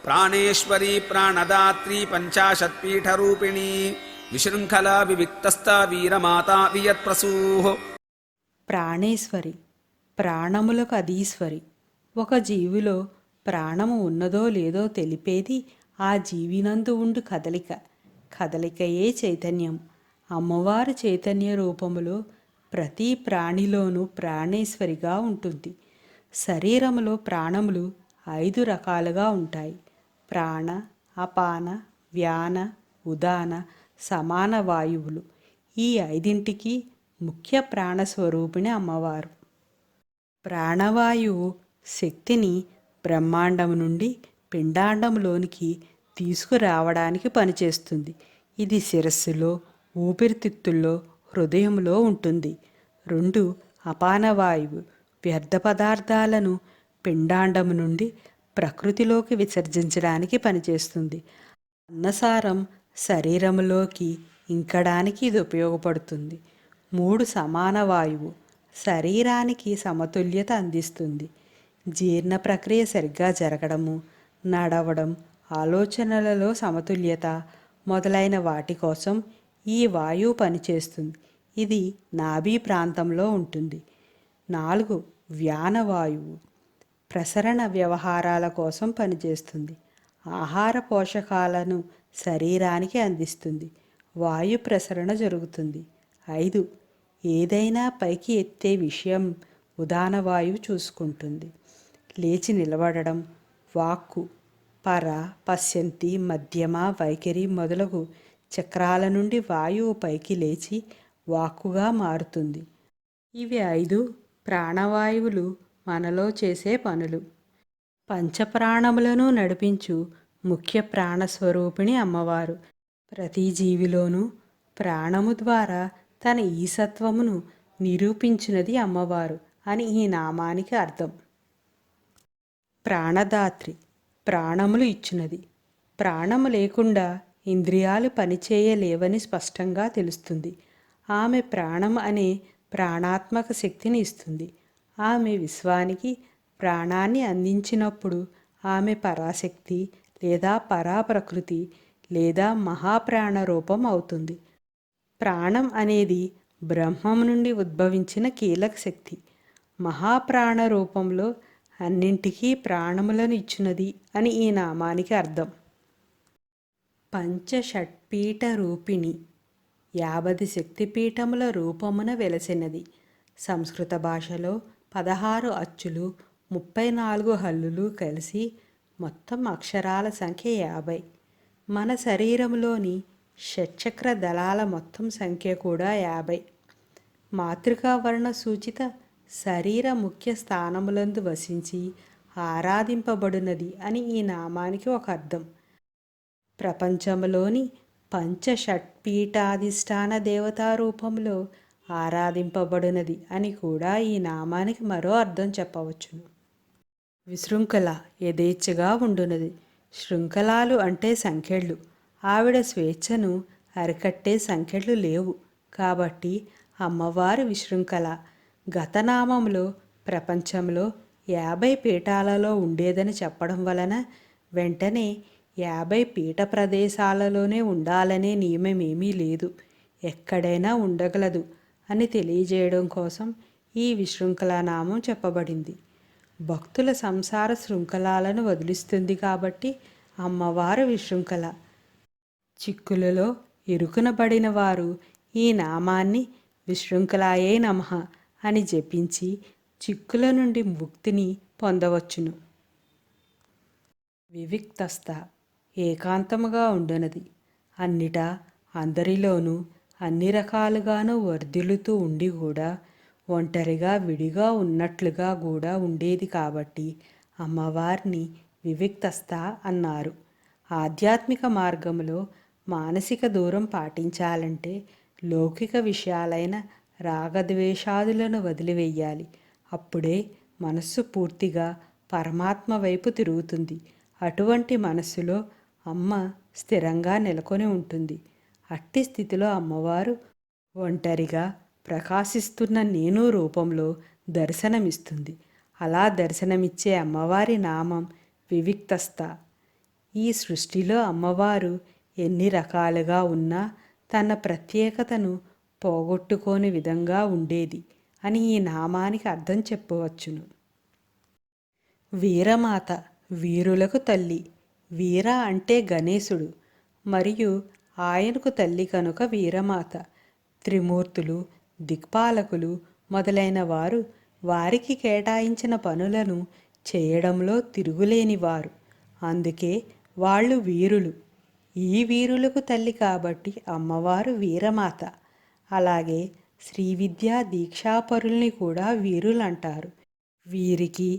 ప్రాణేశ్వరీ ప్రాణదాత్రీ పంచాశత్పీఠరూపిణీ విశృంఖలా వివిక్తస్థ వీరమాతా వియత్ప్రసూః. ప్రాణేశ్వరి, ప్రాణములకు అధీశ్వరి. ఒక జీవిలో ప్రాణము ఉన్నదో లేదో తెలిపేది ఆ జీవినందు ఉండు కదలిక. కదలికయే చైతన్యం. అమ్మవారు చైతన్య రూపములో ప్రతి ప్రాణిలోనూ ప్రాణేశ్వరిగా ఉంటుంది. శరీరములో ప్రాణములు 5 రకాలుగా ఉంటాయి: ప్రాణ, అపాన, వ్యాన, ఉదాన, సమాన వాయువులు. ఈ 5ంటికి ముఖ్య ప్రాణస్వరూపిణి అమ్మవారు. ప్రాణవాయువు శక్తిని బ్రహ్మాండం నుండి పిండాండంలోనికి తీసుకురావడానికి పనిచేస్తుంది. ఇది శిరస్సులో, ఊపిరితిత్తుల్లో, హృదయంలో ఉంటుంది. 2 అపానవాయువు వ్యర్థ పదార్థాలను పిండాండం నుండి ప్రకృతిలోకి విసర్జించడానికి పనిచేస్తుంది. అన్నసారం శరీరంలోకి ఇంకడానికి ఇది ఉపయోగపడుతుంది. 3 సమాన వాయువు శరీరానికి సమతుల్యత అందిస్తుంది. జీర్ణ ప్రక్రియ సరిగ్గా జరగడము, నడవడం, ఆలోచనలలో సమతుల్యత మొదలైన వాటి కోసం ఈ వాయువు పనిచేస్తుంది. ఇది నాభి ప్రాంతంలో ఉంటుంది. 4 వ్యానవాయువు ప్రసరణ వ్యవహారాల కోసం పనిచేస్తుంది. ఆహార పోషకాలను శరీరానికి అందిస్తుంది. వాయు ప్రసరణ జరుగుతుంది. 5 ఏదైనా పైకి ఎత్తే విషయం ఉదాన వాయువు చూసుకుంటుంది. లేచి నిలబడడం, వాక్కు, పర, పశ్యంతి, మధ్యమ, వైఖరి మొదలగు చక్రాల నుండి వాయువు పైకి లేచి వాక్కుగా మారుతుంది. ఇవి 5 ప్రాణవాయువులు మనలో చేసే పనులు. పంచప్రాణములను నడిపించు ముఖ్య ప్రాణస్వరూపిణి అమ్మవారు. ప్రతి జీవిలోనూ ప్రాణము ద్వారా తన ఈసత్వమును నిరూపించినది అమ్మవారు అని ఈ నామానికి అర్థం. ప్రాణదాత్రి, ప్రాణములు ఇచ్చినది. ప్రాణము లేకుండా ఇంద్రియాలు పనిచేయలేవని స్పష్టంగా తెలుస్తుంది. ఆమె ప్రాణం అనే ప్రాణాత్మక శక్తిని ఇస్తుంది. ఆమె విశ్వానికి ప్రాణాన్ని అందించినప్పుడు ఆమె పరాశక్తి లేదా పరాప్రకృతి లేదా మహాప్రాణ రూపం అవుతుంది. ప్రాణం అనేది బ్రహ్మం నుండి ఉద్భవించిన కీలక శక్తి. మహాప్రాణ రూపంలో అన్నింటికీ ప్రాణములను ఇచ్చినది అని ఈ నామానికి అర్థం. పంచషట్పీఠ రూపిణి 50 శక్తిపీఠముల రూపమున వెలసినది. సంస్కృత భాషలో 16 అచ్చులు 34 హల్లులు కలిసి మొత్తం అక్షరాల సంఖ్య 50. మన శరీరంలోని షట్చక్ర దళాల మొత్తం సంఖ్య కూడా 50. మాతృకావర్ణ సూచిత శరీర ముఖ్య స్థానములందు వసించి ఆరాధింపబడినది అని ఈ నామానికి ఒక అర్థం. ప్రపంచంలోని పంచషట్పీఠాధిష్టాన దేవతా రూపంలో ఆరాధింపబడినది అని కూడా ఈ నామానికి మరో అర్థం చెప్పవచ్చును. విశృంఖల యథేచ్ఛగా ఉండునది. శృంఖలాలు అంటే సంఖ్యలు. ఆవిడ స్వేచ్ఛను అరికట్టే సంఖ్యలు లేవు కాబట్టి అమ్మవారు విశృంఖల. గతనామంలో ప్రపంచంలో 50 పీఠాలలో ఉండేదని చెప్పడం వలన వెంటనే 50 పీఠ ప్రదేశాలలోనే ఉండాలనే నియమమేమీ లేదు, ఎక్కడైనా ఉండగలదు అని తెలియజేయడం కోసం ఈ విశృంఖలా నామం చెప్పబడింది. భక్తుల సంసార శృంఖలాలను వదిలిస్తుంది కాబట్టి అమ్మవారు విశృంఖల. చిక్కులలో ఇరుకునబడిన వారు ఈ నామాన్ని విశృంఖలాయే నమః అని జపించి చిక్కుల నుండి ముక్తిని పొందవచ్చును. వివిక్తస్థ ఏకాంతముగా ఉండునది. అన్నిటా అందరిలోనూ అన్ని రకాలుగాను వర్ధిల్లుతూ ఉండి కూడా ఒంటరిగా విడిగా ఉన్నట్లుగా కూడా ఉండేది కాబట్టి అమ్మవారిని వివిక్తస్థ అన్నారు. ఆధ్యాత్మిక మార్గంలో మానసిక దూరం పాటించాలంటే లౌకిక విషయాలైన రాగద్వేషాదులను వదిలివేయాలి. అప్పుడే మనస్సు పూర్తిగా పరమాత్మ వైపు తిరుగుతుంది. అటువంటి మనస్సులో అమ్మ స్థిరంగా నెలకొని ఉంటుంది. అట్టి స్థితిలో అమ్మవారు ఒంటరిగా ప్రకాశిస్తున్న నేను రూపంలో దర్శనమిస్తుంది. అలా దర్శనమిచ్చే అమ్మవారి నామం వివిక్తస్థ. ఈ సృష్టిలో అమ్మవారు ఎన్ని రకాలుగా ఉన్నా తన ప్రత్యేకతను పోగొట్టుకోని విధంగా ఉండేది అని ఈ నామానికి అర్థం చెప్పవచ్చును. వీరమాత, వీరులకు తల్లి. వీర అంటే గణేశుడు మరియు ఆయనకు తల్లి కనుక వీరమాత. త్రిమూర్తులు, దిక్పాలకులు మొదలైన వారు వారికి కేటాయించిన పనులను చేయడంలో తిరుగులేనివారు. అందుకే వాళ్ళు వీరులు. ఈ వీరులకు తల్లి కాబట్టి అమ్మవారు వీరమాత. అలాగే శ్రీ విద్యా దీక్షాపరుల్ని కూడా వీరులంటారు. వీరికి,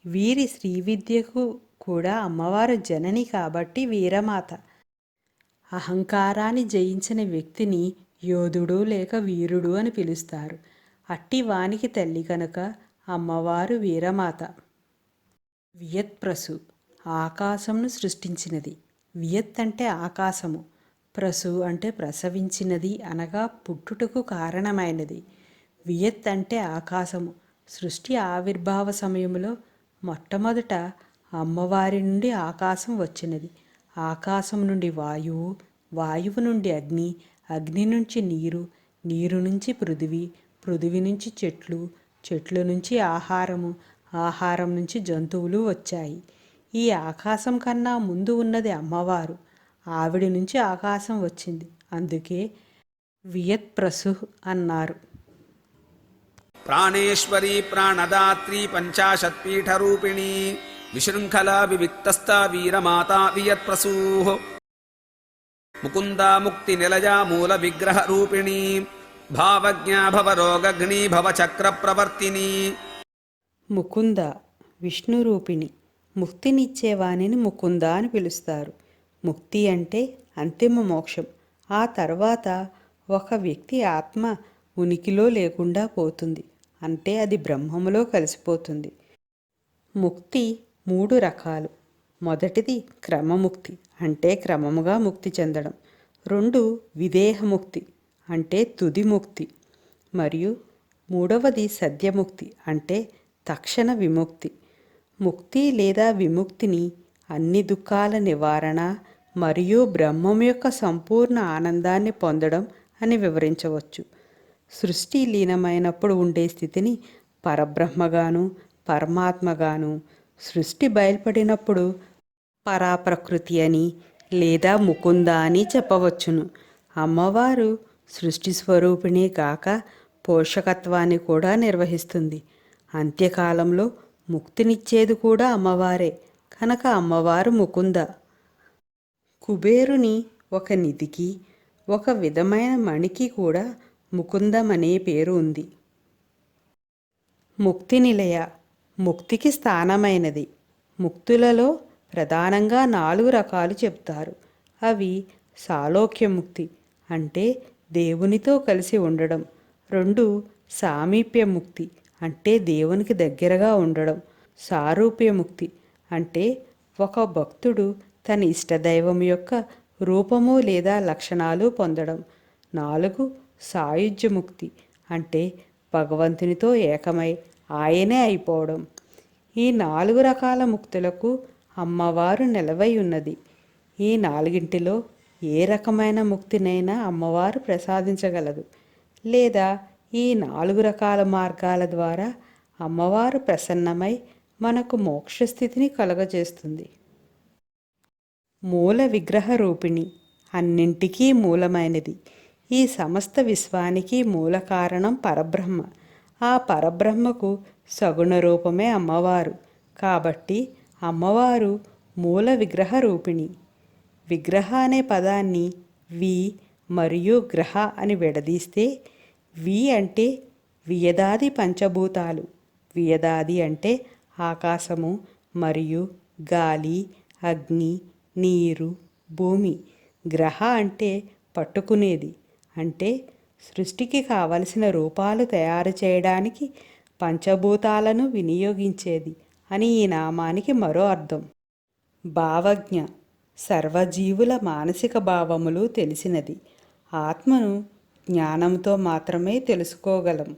వీరి శ్రీ విద్యకు కూడా అమ్మవారు జనని కాబట్టి వీరమాత. అహంకారాన్ని జయించిన వ్యక్తిని యోధుడు లేక వీరుడు అని పిలుస్తారు. అట్టి వానికి తల్లి కనుక అమ్మవారు వీరమాత. వియత్ప్రసు, ఆకాశంను సృష్టించినది. వియత్ అంటే ఆకాశము, ప్రసు అంటే ప్రసవించినది అనగా పుట్టుటకు కారణమైనది. వియత్ అంటే ఆకాశము. సృష్టి ఆవిర్భావ సమయంలో మొట్టమొదట అమ్మవారి నుండి ఆకాశం వచ్చినది. ఆకాశం నుండి వాయువు, వాయువు నుండి అగ్ని, అగ్ని నుంచి నీరు, నీరు నుంచి పృథివీ, పృథివీ నుంచి చెట్లు, చెట్ల నుంచి ఆహారము, ఆహారం నుంచి జంతువులు వచ్చాయి. ఈ ఆకాశం కన్నా ముందు ఉన్నది అమ్మవారు. ఆవిడ నుంచి ఆకాశం వచ్చింది. అందుకే వియత్ప్రసు అన్నారు. ప్రాణేశ్వరీ ప్రాణదాత్రీ పంచాశత్పీఠరూపిణీ విశృంఖలా వివిక్తస్థా వీరమాతా వియత్ప్రసూః ముకుందా ముక్తి నిలయా మూల విగ్రహ రూపిణీ భావజ్ఞా భవరోగగ్ని భవచక్ర ప్రవర్తిని. ముకుంద విష్ణు రూపిణి. ముక్తినిచ్చేవానిని ముకుంద అని పిలుస్తారు. ముక్తి అంటే అంతిమ మోక్షం. ఆ తర్వాత ఒక వ్యక్తి ఆత్మ ఉనికిలో లేకుండా పోతుంది. అంటే అది బ్రహ్మములో కలిసిపోతుంది. ముక్తి 3 రకాలు. మొదటిది క్రమముక్తి, అంటే క్రమముగా ముక్తి చెందడం. 2 విదేహముక్తి, అంటే తుది ముక్తి. మరియు 3వది సద్యముక్తి, అంటే తక్షణ విముక్తి. ముక్తి లేదా విముక్తిని అన్ని దుఃఖాల నివారణ మరియు బ్రహ్మం యొక్క సంపూర్ణ ఆనందాన్ని పొందడం అని వివరించవచ్చు. సృష్టి లీనమైనప్పుడు ఉండే స్థితిని పరబ్రహ్మగాను, పరమాత్మగాను, సృష్టి బయల్పడినప్పుడు పరాప్రకృతి అని లేదా ముకుంద అని చెప్పవచ్చును. అమ్మవారు సృష్టి స్వరూపిణే కాక పోషకత్వాన్ని కూడా నిర్వహిస్తుంది. అంత్యకాలంలో ముక్తినిచ్చేది కూడా అమ్మవారే కనుక అమ్మవారు ముకుంద. కుబేరుని ఒక నిధికి, ఒక విధమైన మణికి కూడా ముకుందం అనే పేరు ఉంది. ముక్తి నిలయ, ముక్తికి స్థానమైనది. ముక్తులలో ప్రధానంగా 4 రకాలు చెప్తారు. అవి సాలోక్యముక్తి, అంటే దేవునితో కలిసి ఉండడం. 2 సామీప్యముక్తి, అంటే దేవునికి దగ్గరగా ఉండడం. సారూప్యముక్తి, అంటే ఒక భక్తుడు తన ఇష్టదైవం యొక్క రూపము లేదా లక్షణాలు పొందడం. 4 సాయుజ్యముక్తి, అంటే భగవంతునితో ఏకమై ఆయనే అయిపోవడం. ఈ 4 రకాల ముక్తులకు అమ్మవారు నెలవై ఉన్నది. ఈ 4ంటిలో ఏ రకమైన ముక్తినైనా అమ్మవారు ప్రసాదించగలదు. లేదా ఈ 4 రకాల మార్గాల ద్వారా అమ్మవారు ప్రసన్నమై మనకు మోక్షస్థితిని కలుగజేస్తుంది. మూల విగ్రహ రూపిణి, అన్నింటికీ మూలమైనది. ఈ సమస్త విశ్వానికి మూల కారణం పరబ్రహ్మ. ఆ పరబ్రహ్మకు సగుణ రూపమే అమ్మవారు. కాబట్టి అమ్మవారు మూల విగ్రహ రూపిణి. విగ్రహ అనే పదాన్ని వి మరియు గ్రహ అని విడదీస్తే వి అంటే వియదాది పంచభూతాలు, వియదాది అంటే ఆకాశము మరియు గాలి, అగ్ని, నీరు, భూమి. గ్రహ అంటే పట్టుకునేది, అంటే సృష్టికి కావలసిన రూపాలు తయారు చేయడానికి పంచభూతాలను వినియోగించేది అని ఈ నామానికి మరో అర్థం. భావజ్ఞ, సర్వజీవుల మానసిక భావములు తెలిసినది. ఆత్మను జ్ఞానంతో మాత్రమే తెలుసుకోగలం.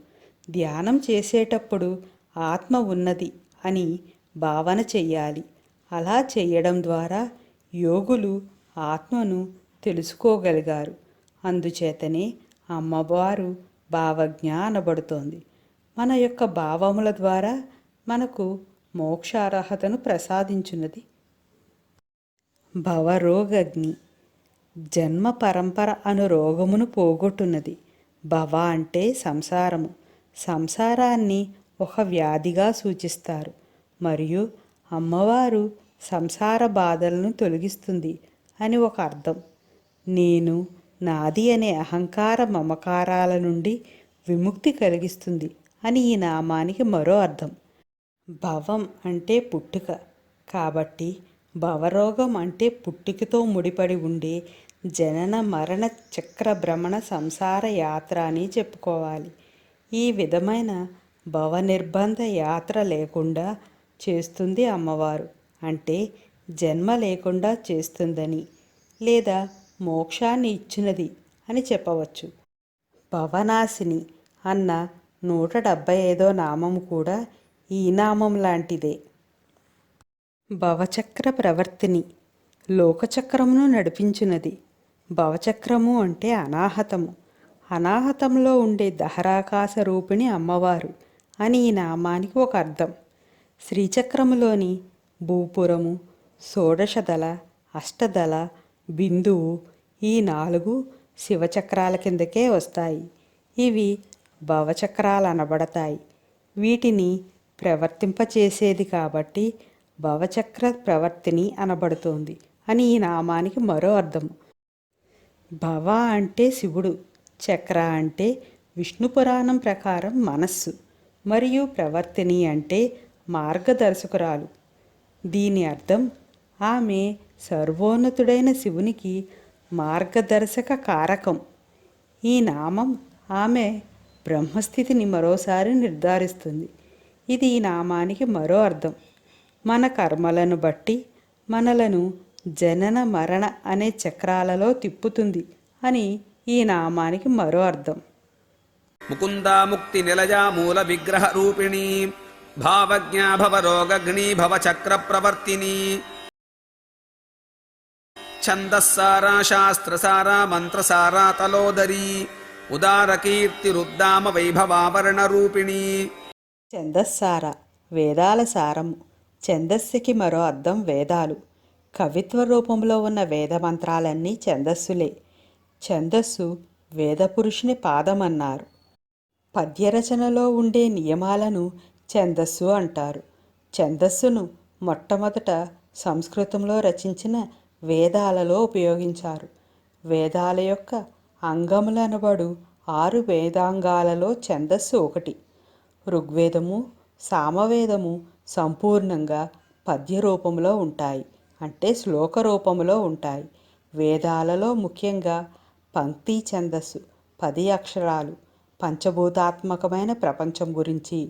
ధ్యానం చేసేటప్పుడు ఆత్మ ఉన్నది అని భావన చెయ్యాలి. అలా చేయడం ద్వారా యోగులు ఆత్మను తెలుసుకోగలిగారు. అందుచేతనే అమ్మవారు భావజ్ఞ అనబడుతోంది. మన యొక్క భావముల ద్వారా మనకు మోక్షార్హతను ప్రసాదించున్నది. భవరోగగ్ని జన్మ పరంపర అను రోగమును పోగొట్టున్నది. భవ అంటే సంసారము. సంసారాన్ని ఒక వ్యాధిగా సూచిస్తారు. మరియు అమ్మవారు సంసార బాధలను తొలగిస్తుంది అని ఒక అర్థం. నేను, నాది అనే అహంకార మమకారాల నుండి విముక్తి కలిగిస్తుంది అని ఈ నామానికి మరో అర్థం. భవం అంటే పుట్టుక కాబట్టి భవరోగం అంటే పుట్టుకతో ముడిపడి ఉండే జనన మరణ చక్ర భ్రమణ సంసార యాత్ర అని చెప్పుకోవాలి. ఈ విధమైన భవనిర్బంధ యాత్ర లేకుండా చేస్తుంది అమ్మవారు. అంటే జన్మ లేకుండా చేస్తుందని లేదా మోక్షాన్ని ఇచ్చినది అని చెప్పవచ్చు. భవనాశిని అన్న 175వ నామం కూడా ఈ నామం లాంటిదే. భవచక్ర ప్రవర్తిని లోకచక్రమును నడిపించున్నది. భవచక్రము అంటే అనాహతము. అనాహతంలో ఉండే దహరాకాశ రూపిణి అమ్మవారు అని ఈ నామానికి ఒక అర్థం. శ్రీచక్రములోని భూపురము, షోడశదళ, అష్టదళ, బిందువు ఈ 4 శివచక్రాల కిందకే వస్తాయి. ఇవి భవచక్రాలు అనబడతాయి. వీటిని ప్రవర్తింపచేసేది కాబట్టి భవచక్ర ప్రవర్తిని అనబడుతోంది అని ఈ నామానికి మరో అర్థం. భవ అంటే శివుడు, చక్ర అంటే విష్ణు పురాణం ప్రకారం మనస్సు, మరియు ప్రవర్తిని అంటే మార్గదర్శకురాలు. దీని అర్థం ఆమె సర్వోన్నతుడైన శివునికి మార్గదర్శక కారకం. ఈ నామం ఆమె బ్రహ్మస్థితిని మరోసారి నిర్ధారిస్తుంది. ఇది ఈ నామానికి మరో అర్థం. మన కర్మలను బట్టి మనలను జనన మరణ అనే చక్రాలలో తిప్పుతుంది అని ఈ నామానికి మరో అర్థం. ముకుందా ముక్తి నిలజా మూల విగ్రహ రూపిణి భావజ్ఞా భవరోగగ్ని భవచక్ర ప్రవర్తిని ఛందస్సారా శాస్త్రసారా మంత్రసారా తలోదరీ ఉదార కీర్తిరుద్దామ వైభవావరణ రూపిణి. ఛందస్సార వేదాల సారము. ఛందస్సుకి మరో అర్థం వేదాలు. కవిత్వ రూపంలో ఉన్న వేద మంత్రాలన్నీ ఛందస్సులే. ఛందస్సు వేదపురుషుని పాదమన్నారు. పద్యరచనలో ఉండే నియమాలను ఛందస్సు అంటారు. ఛందస్సును మొట్టమొదట సంస్కృతంలో రచించిన వేదాలలో ఉపయోగించారు. వేదాల యొక్క అంగములనబడు 6 వేదాంగాలలో ఛందస్సు ఒకటి. ఋగ్వేదము, సామవేదము సంపూర్ణంగా పద్య రూపంలో ఉంటాయి, అంటే శ్లోక రూపంలో ఉంటాయి. వేదాలలో ముఖ్యంగా పంక్తి ఛందస్సు 10 అక్షరాలు, పంచభూతాత్మకమైన ప్రపంచం గురించి.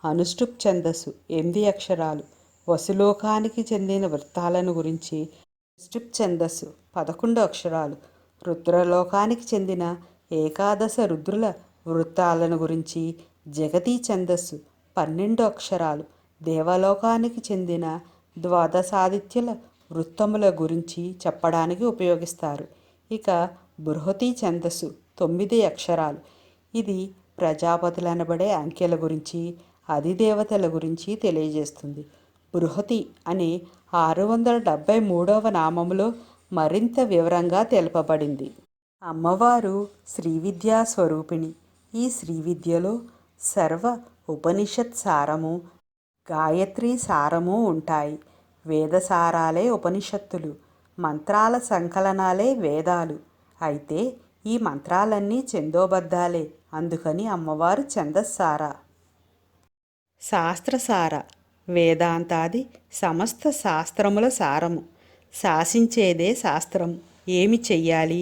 అనుష్టుప్ ఛందస్సు 8 అక్షరాలు, వసులోకానికి చెందిన వృత్తాలను గురించి. అనుష్టుప్ ఛందస్సు 11 అక్షరాలు, రుద్రలోకానికి చెందిన ఏకాదశ రుద్రుల వృత్తాలను గురించి. జగతీ ఛందస్సు 12 అక్షరాలు, దేవలోకానికి చెందిన ద్వాదశాదిత్యుల వృత్తముల గురించి చెప్పడానికి ఉపయోగిస్తారు. ఇక బృహతి ఛందస్సు 9 అక్షరాలు. ఇది ప్రజాపతులనబడే అంకెల గురించి, అధిదేవతల గురించి తెలియజేస్తుంది. బృహతి అనే 673వ నామములో మరింత వివరంగా తెలుపబడింది. అమ్మవారు శ్రీవిద్యా స్వరూపిణి. ఈ శ్రీవిద్యలో సర్వ ఉపనిషత్ సారము, గాయత్రి సారము ఉంటాయి. వేదసారాలే ఉపనిషత్తులు, మంత్రాల సంకలనాలే వేదాలు. అయితే ఈ మంత్రాలన్నీ ఛందోబద్ధాలే, అందుకని అమ్మవారు ఛందస్సార. శాస్త్రసార వేదాంతాది సమస్త శాస్త్రముల సారము. శాసించేదే శాస్త్రం. ఏమి చెయ్యాలి,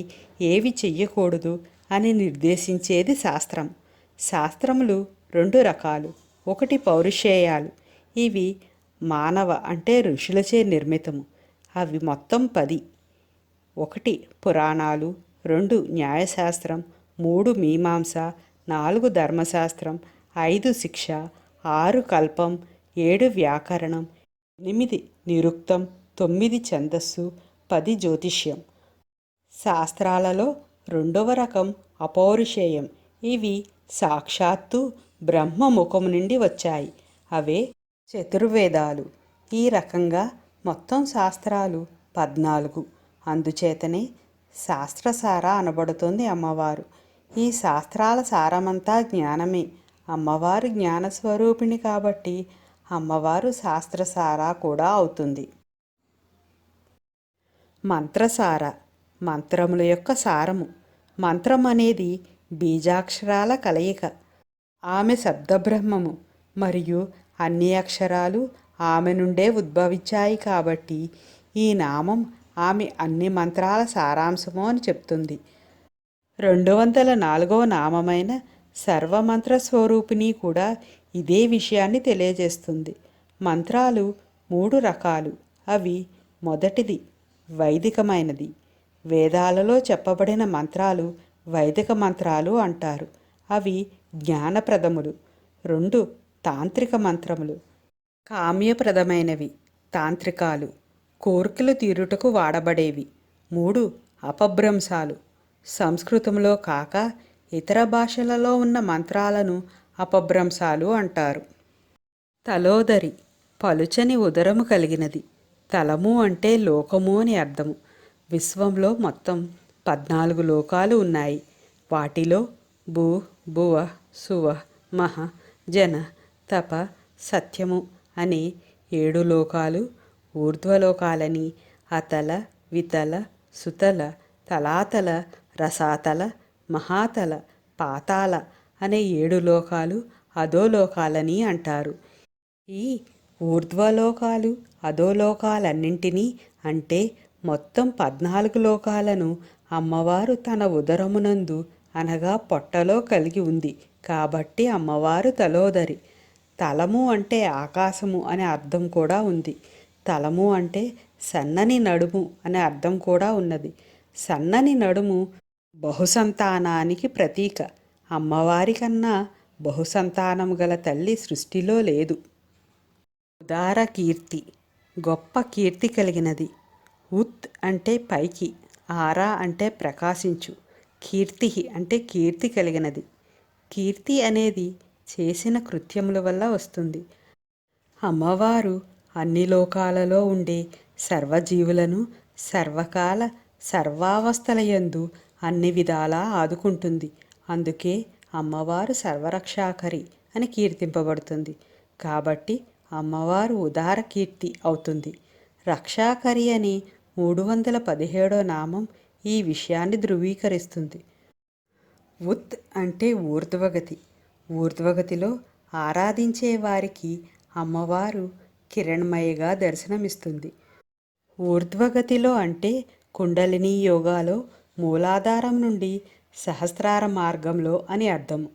ఏవి చెయ్యకూడదు అని నిర్దేశించేది శాస్త్రం. శాస్త్రములు 2 రకాలు. ఒకటి పౌరుషేయాలు. ఇవి మానవ అంటే ఋషులచే నిర్మితము. అవి మొత్తం 10. 1 పురాణాలు, 2 న్యాయశాస్త్రం, 3 మీమాంస, 4 ధర్మశాస్త్రం, 5 శిక్ష, 6 కల్పం, 7 వ్యాకరణం, 8 నిరుక్తం, 9 ఛందస్సు, 10 జ్యోతిష్యం. శాస్త్రాలలో రెండవ రకం అపౌరుషేయం. ఇవి సాక్షాత్తు బ్రహ్మ ముఖం నుండి వచ్చాయి. అవే చతుర్వేదాలు. ఈ రకంగా మొత్తం శాస్త్రాలు 14. అందుచేతనే శాస్త్రసార అనబడుతోంది అమ్మవారు. ఈ శాస్త్రాల సారమంతా జ్ఞానమే. అమ్మవారు జ్ఞానస్వరూపిణి కాబట్టి అమ్మవారు శాస్త్రసార కూడా అవుతుంది. మంత్రసార, మంత్రముల యొక్క సారము. మంత్రం అనేది బీజాక్షరాల కలయిక. ఆమె శబ్దబ్రహ్మము మరియు అన్ని అక్షరాలు ఆమె నుండే ఉద్భవించాయి కాబట్టి ఈ నామం ఆమె అన్ని మంత్రాల సారాంశము అని చెప్తుంది. 204వ నామమైన సర్వమంత్ర స్వరూపిణి కూడా ఇదే విషయాన్ని తెలియజేస్తుంది. మంత్రాలు 3 రకాలు. అవి: మొదటిది వైదికమైనది. వేదాలలో చెప్పబడిన మంత్రాలు వైదిక మంత్రాలు అంటారు. అవి జ్ఞానప్రదములు. 2 తాంత్రిక మంత్రములు. కామ్యప్రదమైనవి. తాంత్రికాలు కోర్కెలు తీరుటకు వాడబడేవి. 3 అపభ్రంశాలు. సంస్కృతంలో కాక ఇతర భాషలలో ఉన్న మంత్రాలను అపభ్రంశాలు అంటారు. తలోదరి, పలుచని ఉదరము కలిగినది. తలము అంటే లోకము అని అర్థము. విశ్వంలో మొత్తం 14 లోకాలు ఉన్నాయి. వాటిలో భూ, భువ, సువ, మహ, జన, తప, సత్యము అనే 7 లోకాలు, ఊర్ధ్వలోకాలని అతల, వితల, సుతల, తలాతల, రసాతల, మహాతల, పాతాళ అనే 7 లోకాలు అధోలోకాలని అంటారు. ఈ ఊర్ధ్వలోకాలు అధోలోకాలన్నింటినీ అంటే మొత్తం 14 లోకాలను అమ్మవారు తన ఉదరమునందు అనగా పొట్టలో కలిగి ఉంది కాబట్టి అమ్మవారు తలోదరి. తలము అంటే ఆకాశము అనే అర్థం కూడా ఉంది. తలము అంటే సన్నని నడుము అనే అర్థం కూడా ఉన్నది. సన్నని నడుము బహుసంతానానికి ప్రతీక. అమ్మవారి కన్నా బహుసంతానము గల తల్లి సృష్టిలో లేదు. ఉదార కీర్తి, గొప్ప కీర్తి కలిగినది. ఉత్ అంటే పైకి, ఆరా అంటే ప్రకాశించు, కీర్తి అంటే కీర్తి కలిగినది. కీర్తి అనేది చేసిన కృత్యముల వల్ల వస్తుంది. అమ్మవారు అన్ని లోకాలలో ఉండే సర్వజీవులను సర్వకాల సర్వావస్థలయందు అన్ని విధాలా ఆదుకుంటుంది. అందుకే అమ్మవారు సర్వరక్షాకరి అని కీర్తింపబడుతుంది. కాబట్టి అమ్మవారు ఉదార కీర్తి అవుతుంది. రక్షాకరి అని 317వ నామం ఈ విషయాన్ని ధృవీకరిస్తుంది. ఉత్ అంటే ఊర్ధ్వగతి. ఊర్ధ్వగతిలో ఆరాధించే వారికి అమ్మవారు కిరణ్మయగా దర్శనమిస్తుంది. ఊర్ధ్వగతిలో అంటే కుండలిని యోగాలో మూలాధారం నుండి సహస్రార మార్గంలో అని అర్థము.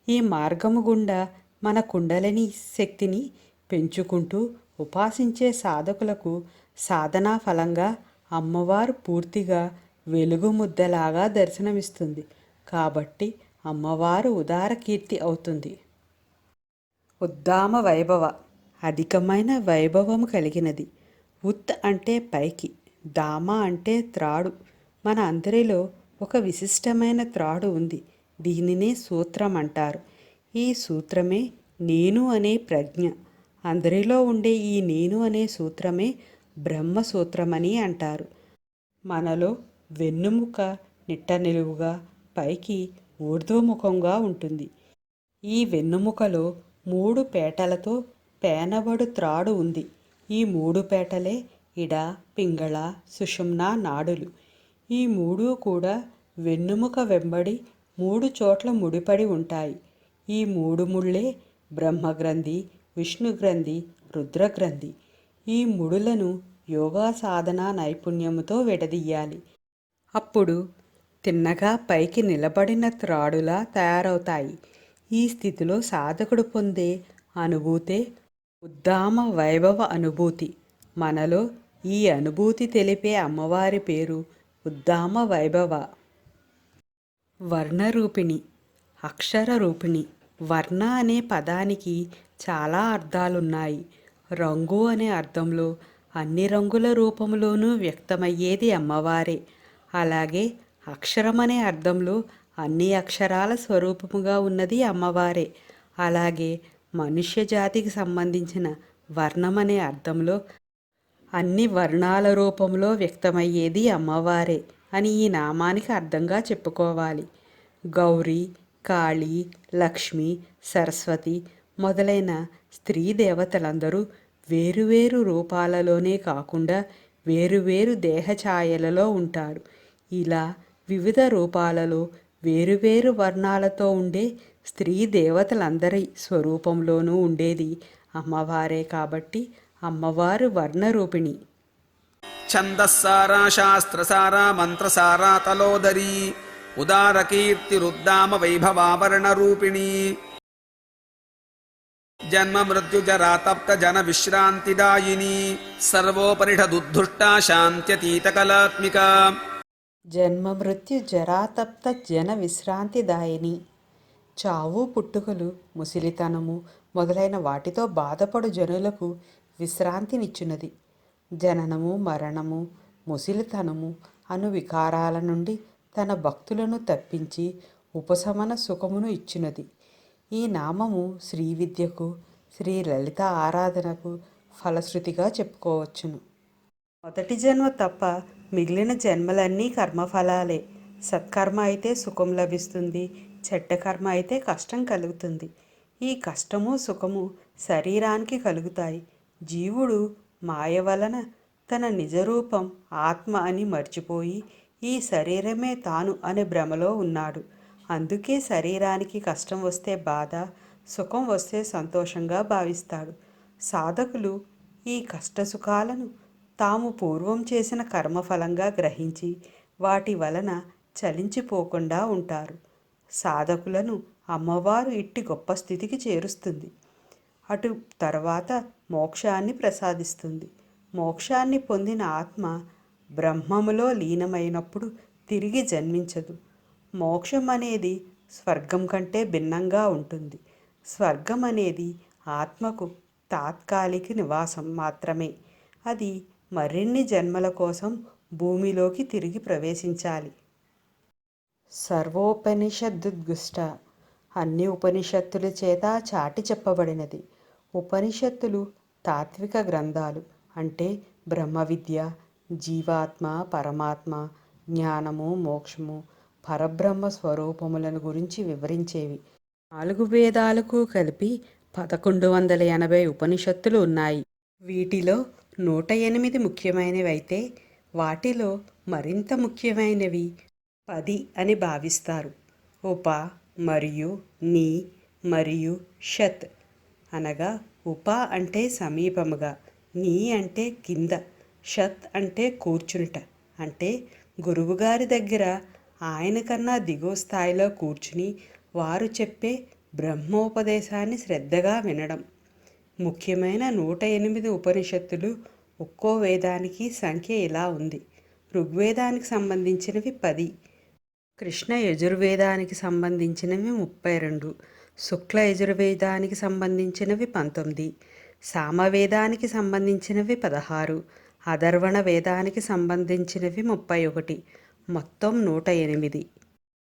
ఈ మార్గము గుండా మన కుండలిని శక్తిని పెంచుకుంటూ ఉపాసించే సాధకులకు సాధనా ఫలంగా అమ్మవారు పూర్తిగా వెలుగు ముద్దలాగా దర్శనమిస్తుంది. కాబట్టి అమ్మవారు ఉదార కీర్తి అవుతుంది. ఉద్దామ వైభవ, అధికమైన వైభవము కలిగినది. ఉత్ అంటే పైకి, దామ అంటే త్రాడు. మన అందరిలో ఒక విశిష్టమైన త్రాడు ఉంది. దీనినే సూత్రం అంటారు. ఈ సూత్రమే నేను అనే ప్రజ్ఞ. అందరిలో ఉండే ఈ నేను అనే సూత్రమే బ్రహ్మసూత్రమని అంటారు. మనలో వెన్నుముక నిట్ట నిలువుగా పైకి ఊర్ధ్వముఖంగా ఉంటుంది. ఈ వెన్నుముకలో 3 పేటలతో పేనబడు త్రాడు ఉంది. ఈ 3 పేటలే ఇడ, పింగళ, సుషుమ్న నాడులు. ఈ 3 కూడా వెన్నుముక వెంబడి 3 చోట్ల ముడిపడి ఉంటాయి. ఈ 3 ముళ్ళే బ్రహ్మగ్రంథి, విష్ణుగ్రంథి, రుద్రగ్రంథి. ఈ ముడులను యోగా సాధన నైపుణ్యముతో విడదీయాలి. అప్పుడు తిన్నగా పైకి నిలబడిన త్రాడులా తయారవుతాయి. ఈ స్థితిలో సాధకుడు పొందే అనుభూతే ఉద్దామ వైభవ అనుభూతి. మనలో ఈ అనుభూతి తెలిపే అమ్మవారి పేరు ఉద్దామ వైభవ. వర్ణరూపిణి, అక్షర రూపిణి. వర్ణ అనే పదానికి చాలా అర్థాలున్నాయి. రంగు అనే అర్థంలో, అన్ని రంగుల రూపంలోనూ వ్యక్తమయ్యేది అమ్మవారే. అలాగే అక్షరమనే అర్థంలో అన్ని అక్షరాల స్వరూపముగా ఉన్నది అమ్మవారే. అలాగే మనుష్య జాతికి సంబంధించిన వర్ణమనే అర్థంలో అన్ని వర్ణాల రూపంలో వ్యక్తమయ్యేది అమ్మవారే అని ఈ నామానికి అర్థంగా చెప్పుకోవాలి. గౌరీ, కాళీ, లక్ష్మి, సరస్వతి మొదలైన స్త్రీ దేవతలందరూ వేరువేరు రూపాలలోనే కాకుండా వేరువేరు దేహఛాయలలో ఉంటారు. ఇలా వివిధ రూపాలలో వేరువేరు వర్ణాలతో ఉండే స్త్రీ దేవతలందరి స్వరూపంలోనూ ఉండేది అమ్మవారే కాబట్టి అమ్మవారు వర్ణరూపిణి. ఛందస్సారా శాస్త్రసారా మంత్రసారా తలోదరీ ఉదారకీర్తిరుద్దామ వైభవావరణ రూపిణి జన్మ మృత్యుజరా తప్త జన విశ్రాంతిదాయిని సర్వోపనిషదుద్ధుష్టా శాంత్యతీత కళాత్మిక. జన్మ మృత్యు జరాతప్త జన విశ్రాంతిదాయిని. చావు పుట్టుకలు, ముసిలితనము మొదలైన వాటితో బాధపడు జనులకు విశ్రాంతినిచ్చున్నది. జననము, మరణము, ముసిలితనము అను వికారాల నుండి తన భక్తులను తప్పించి ఉపశమన సుఖమును ఇచ్చినది. ఈ నామము శ్రీ విద్యకు, శ్రీ లలిత ఆరాధనకు ఫలశ్రుతిగా చెప్పుకోవచ్చును. మొదటి జన్మ తప్ప మిగిలిన జన్మలన్నీ కర్మఫలాలే. సత్కర్మ అయితే సుఖం లభిస్తుంది, చెడ్డ కర్మ అయితే కష్టం కలుగుతుంది. ఈ కష్టము సుఖము శరీరానికి కలుగుతాయి. జీవుడు మాయ వలన తన నిజరూపం ఆత్మ అని మర్చిపోయి ఈ శరీరమే తాను అనే భ్రమలో ఉన్నాడు. అందుకే శరీరానికి కష్టం వస్తే బాధ, సుఖం వస్తే సంతోషంగా భావిస్తాడు. సాధకులు ఈ కష్టసుఖాలను తాము పూర్వం చేసిన కర్మఫలంగా గ్రహించి వాటి వలన చలించిపోకుండా ఉంటారు. సాధకులను అమ్మవారు ఇట్టి గొప్ప స్థితికి చేరుస్తుంది. అటు తర్వాత మోక్షాన్ని ప్రసాదిస్తుంది. మోక్షాన్ని పొందిన ఆత్మ బ్రహ్మములో లీనమైనప్పుడు తిరిగి జన్మించదు. మోక్షం అనేది స్వర్గం కంటే భిన్నంగా ఉంటుంది. స్వర్గం అనేది ఆత్మకు తాత్కాలిక నివాసం మాత్రమే. అది మరిన్ని జన్మల కోసం భూమిలోకి తిరిగి ప్రవేశించాలి. సర్వోపనిషదుద్గుష్ట అన్ని ఉపనిషత్తుల చేత చాటి చెప్పబడినది. ఉపనిషత్తులు తాత్విక గ్రంథాలు. అంటే బ్రహ్మ విద్య, జీవాత్మ, పరమాత్మ, జ్ఞానము, మోక్షము, పరబ్రహ్మ స్వరూపములను గురించి వివరించేవి. 4 వేదాలకు కలిపి 1180 ఉపనిషత్తులు ఉన్నాయి. వీటిలో 108 ముఖ్యమైనవి అయితే వాటిలో మరింత ముఖ్యమైనవి 10 అని భావిస్తారు. ఉప మరియు ని మరియు షత్ అనగా ఉప అంటే సమీపముగా, నీ అంటే కింద, షత్ అంటే కూర్చునుట. అంటే గురువుగారి దగ్గర ఆయన కన్నా దిగువ స్థాయిలో కూర్చుని వారు చెప్పే బ్రహ్మోపదేశాన్ని శ్రద్ధగా వినడం. ముఖ్యమైన 108 ఉపనిషత్తులు ఒక్కో వేదానికి సంఖ్య ఇలా ఉంది. ఋగ్వేదానికి సంబంధించినవి 10, కృష్ణ యజుర్వేదానికి సంబంధించినవి 32, శుక్ల యజుర్వేదానికి సంబంధించినవి 19, సామవేదానికి సంబంధించినవి 16, అధర్వణ వేదానికి సంబంధించినవి 31, మొత్తం 108.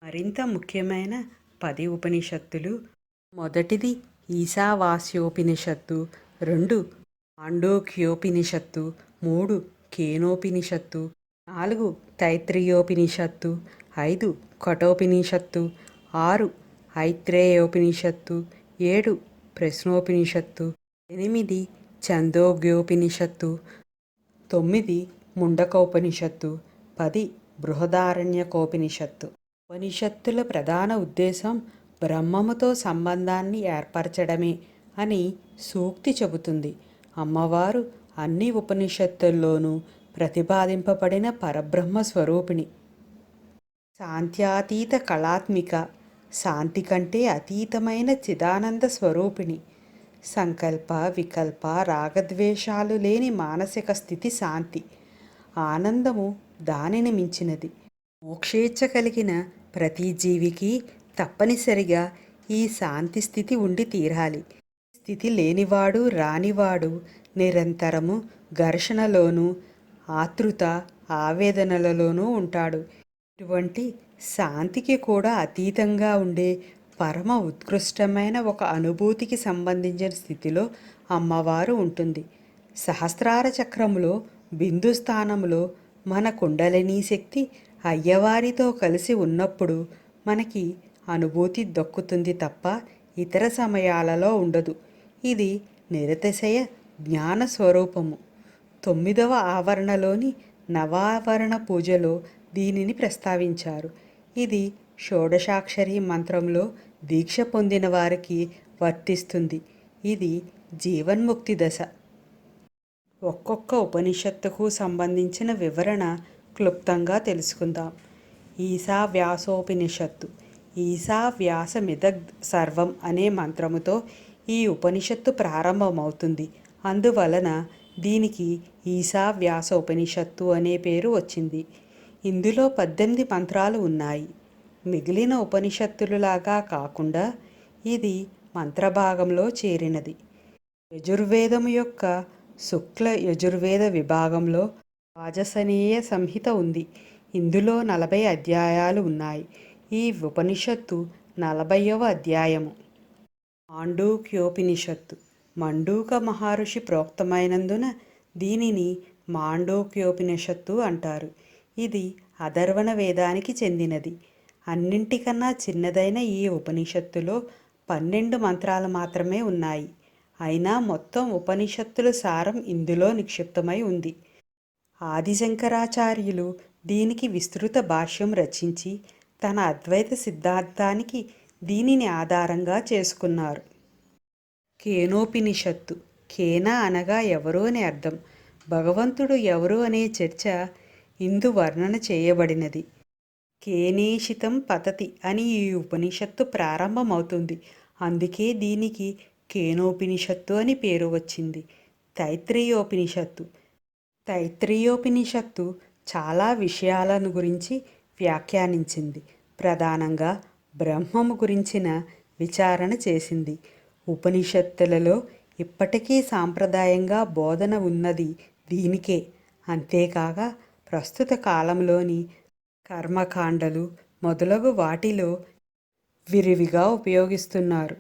మరింత ముఖ్యమైన 10 ఉపనిషత్తులు: మొదటిది ఈశావాస్యోపనిషత్తు, 2 మాండూక్యోపనిషత్తు, 3 కేనోపనిషత్తు, 4 తైత్రీయోపనిషత్తు, 5 కఠోపనిషత్తు, 6 ఐత్రేయోపనిషత్తు, 7 ప్రశ్నోపనిషత్తు, 8 ఛందోగ్యోపనిషత్తు, 9 ముండకోపనిషత్తు, 10 బృహదారణ్యకోపనిషత్తు. ఉపనిషత్తుల ప్రధాన ఉద్దేశం బ్రహ్మముతో సంబంధాన్ని ఏర్పరచడమే అని సూక్తి చెబుతుంది. అమ్మవారు అన్ని ఉపనిషత్తుల్లోనూ ప్రతిపాదింపబడిన పరబ్రహ్మ స్వరూపిణి. శాంత్యాతీత కళాత్మిక, శాంతి కంటే అతీతమైన చిదానంద స్వరూపిణి. సంకల్ప వికల్ప రాగద్వేషాలు లేని మానసిక స్థితి శాంతి. ఆనందము దానిని మించినది. మోక్షేచ్ఛ కలిగిన ప్రతి జీవికి తప్పనిసరిగా ఈ శాంతి స్థితి ఉండి తీరాలి. స్థితి లేనివాడు రానివాడు నిరంతరము ఘర్షణలోనూ ఆతృత ఆవేదనలలోనూ ఉంటాడు. ఇటువంటి శాంతికి కూడా అతీతంగా ఉండే పరమ ఉత్కృష్టమైన ఒక అనుభూతికి సంబంధించిన స్థితిలో అమ్మవారు ఉంటుంది. సహస్రార చక్రములో బిందు స్థానంలో మన కుండలినీ శక్తి అయ్యవారితో కలిసి ఉన్నప్పుడు మనకి అనుభూతి దక్కుతుంది తప్ప ఇతర సమయాలలో ఉండదు. ఇది నిరతిశయ జ్ఞాన స్వరూపము. 9వ ఆవరణలోని నవావరణ పూజలో దీనిని ప్రస్తావించారు. ఇది షోడశాక్షరి మంత్రంలో దీక్ష పొందిన వారికి వర్తిస్తుంది. ఇది జీవన్ముక్తి దశ. ఒక్కొక్క ఉపనిషత్తుకు సంబంధించిన వివరణ క్లుప్తంగా తెలుసుకుందాం. ఈశావ్యాసోపనిషత్తు. ఈశావ్యాసమిదగ్ సర్వం అనే మంత్రముతో ఈ ఉపనిషత్తు ప్రారంభమవుతుంది. అందువలన దీనికి ఈశావ్యాస ఉపనిషత్తు అనే పేరు వచ్చింది. ఇందులో 18 మంత్రాలు ఉన్నాయి. మిగిలిన ఉపనిషత్తులులాగా కాకుండా ఇది మంత్రభాగంలో చేరినది. యజుర్వేదము యొక్క శుక్ల యజుర్వేద విభాగంలో వాజసనేయ సంహిత ఉంది. ఇందులో 40 అధ్యాయాలు ఉన్నాయి. ఈ ఉపనిషత్తు 40వ అధ్యాయము. మాండూక్యోపనిషత్తు. మండూక మహర్షి ప్రోక్తమైనందున దీనిని మాండూక్యోపనిషత్తు అంటారు. ఇది అథర్వణ వేదానికి చెందినది. అన్నింటికన్నా చిన్నదైన ఈ ఉపనిషత్తులో 12 మంత్రాలు మాత్రమే ఉన్నాయి. అయినా మొత్తం ఉపనిషత్తుల సారం ఇందులో నిక్షిప్తమై ఉంది. ఆదిశంకరాచార్యులు దీనికి విస్తృత భాష్యం రచించి తన అద్వైత సిద్ధాంతానికి దీనిని ఆధారంగా చేసుకున్నారు. కేనోపనిషత్తు. కేన అనగా ఎవరు అని అర్థం. భగవంతుడు ఎవరు అనే చర్చ ఇందు వర్ణన చేయబడినది. కేనేషితం పతతి అని ఈ ఉపనిషత్తు ప్రారంభమవుతుంది. అందుకే దీనికి కేనోపనిషత్తు అని పేరు వచ్చింది. తైత్రీయోపనిషత్తు. తైత్రీయోపనిషత్తు చాలా విషయాలను గురించి వ్యాఖ్యానించింది. ప్రధానంగా బ్రహ్మము గురించిన విచారణ చేసింది. ఉపనిషత్తులలో ఇప్పటికీ సాంప్రదాయంగా బోధన ఉన్నది దీనికే. అంతేకాక ప్రస్తుత కాలంలోని కర్మకాండలు మొదలగు వాటిలో విరివిగా ఉపయోగిస్తున్నారు.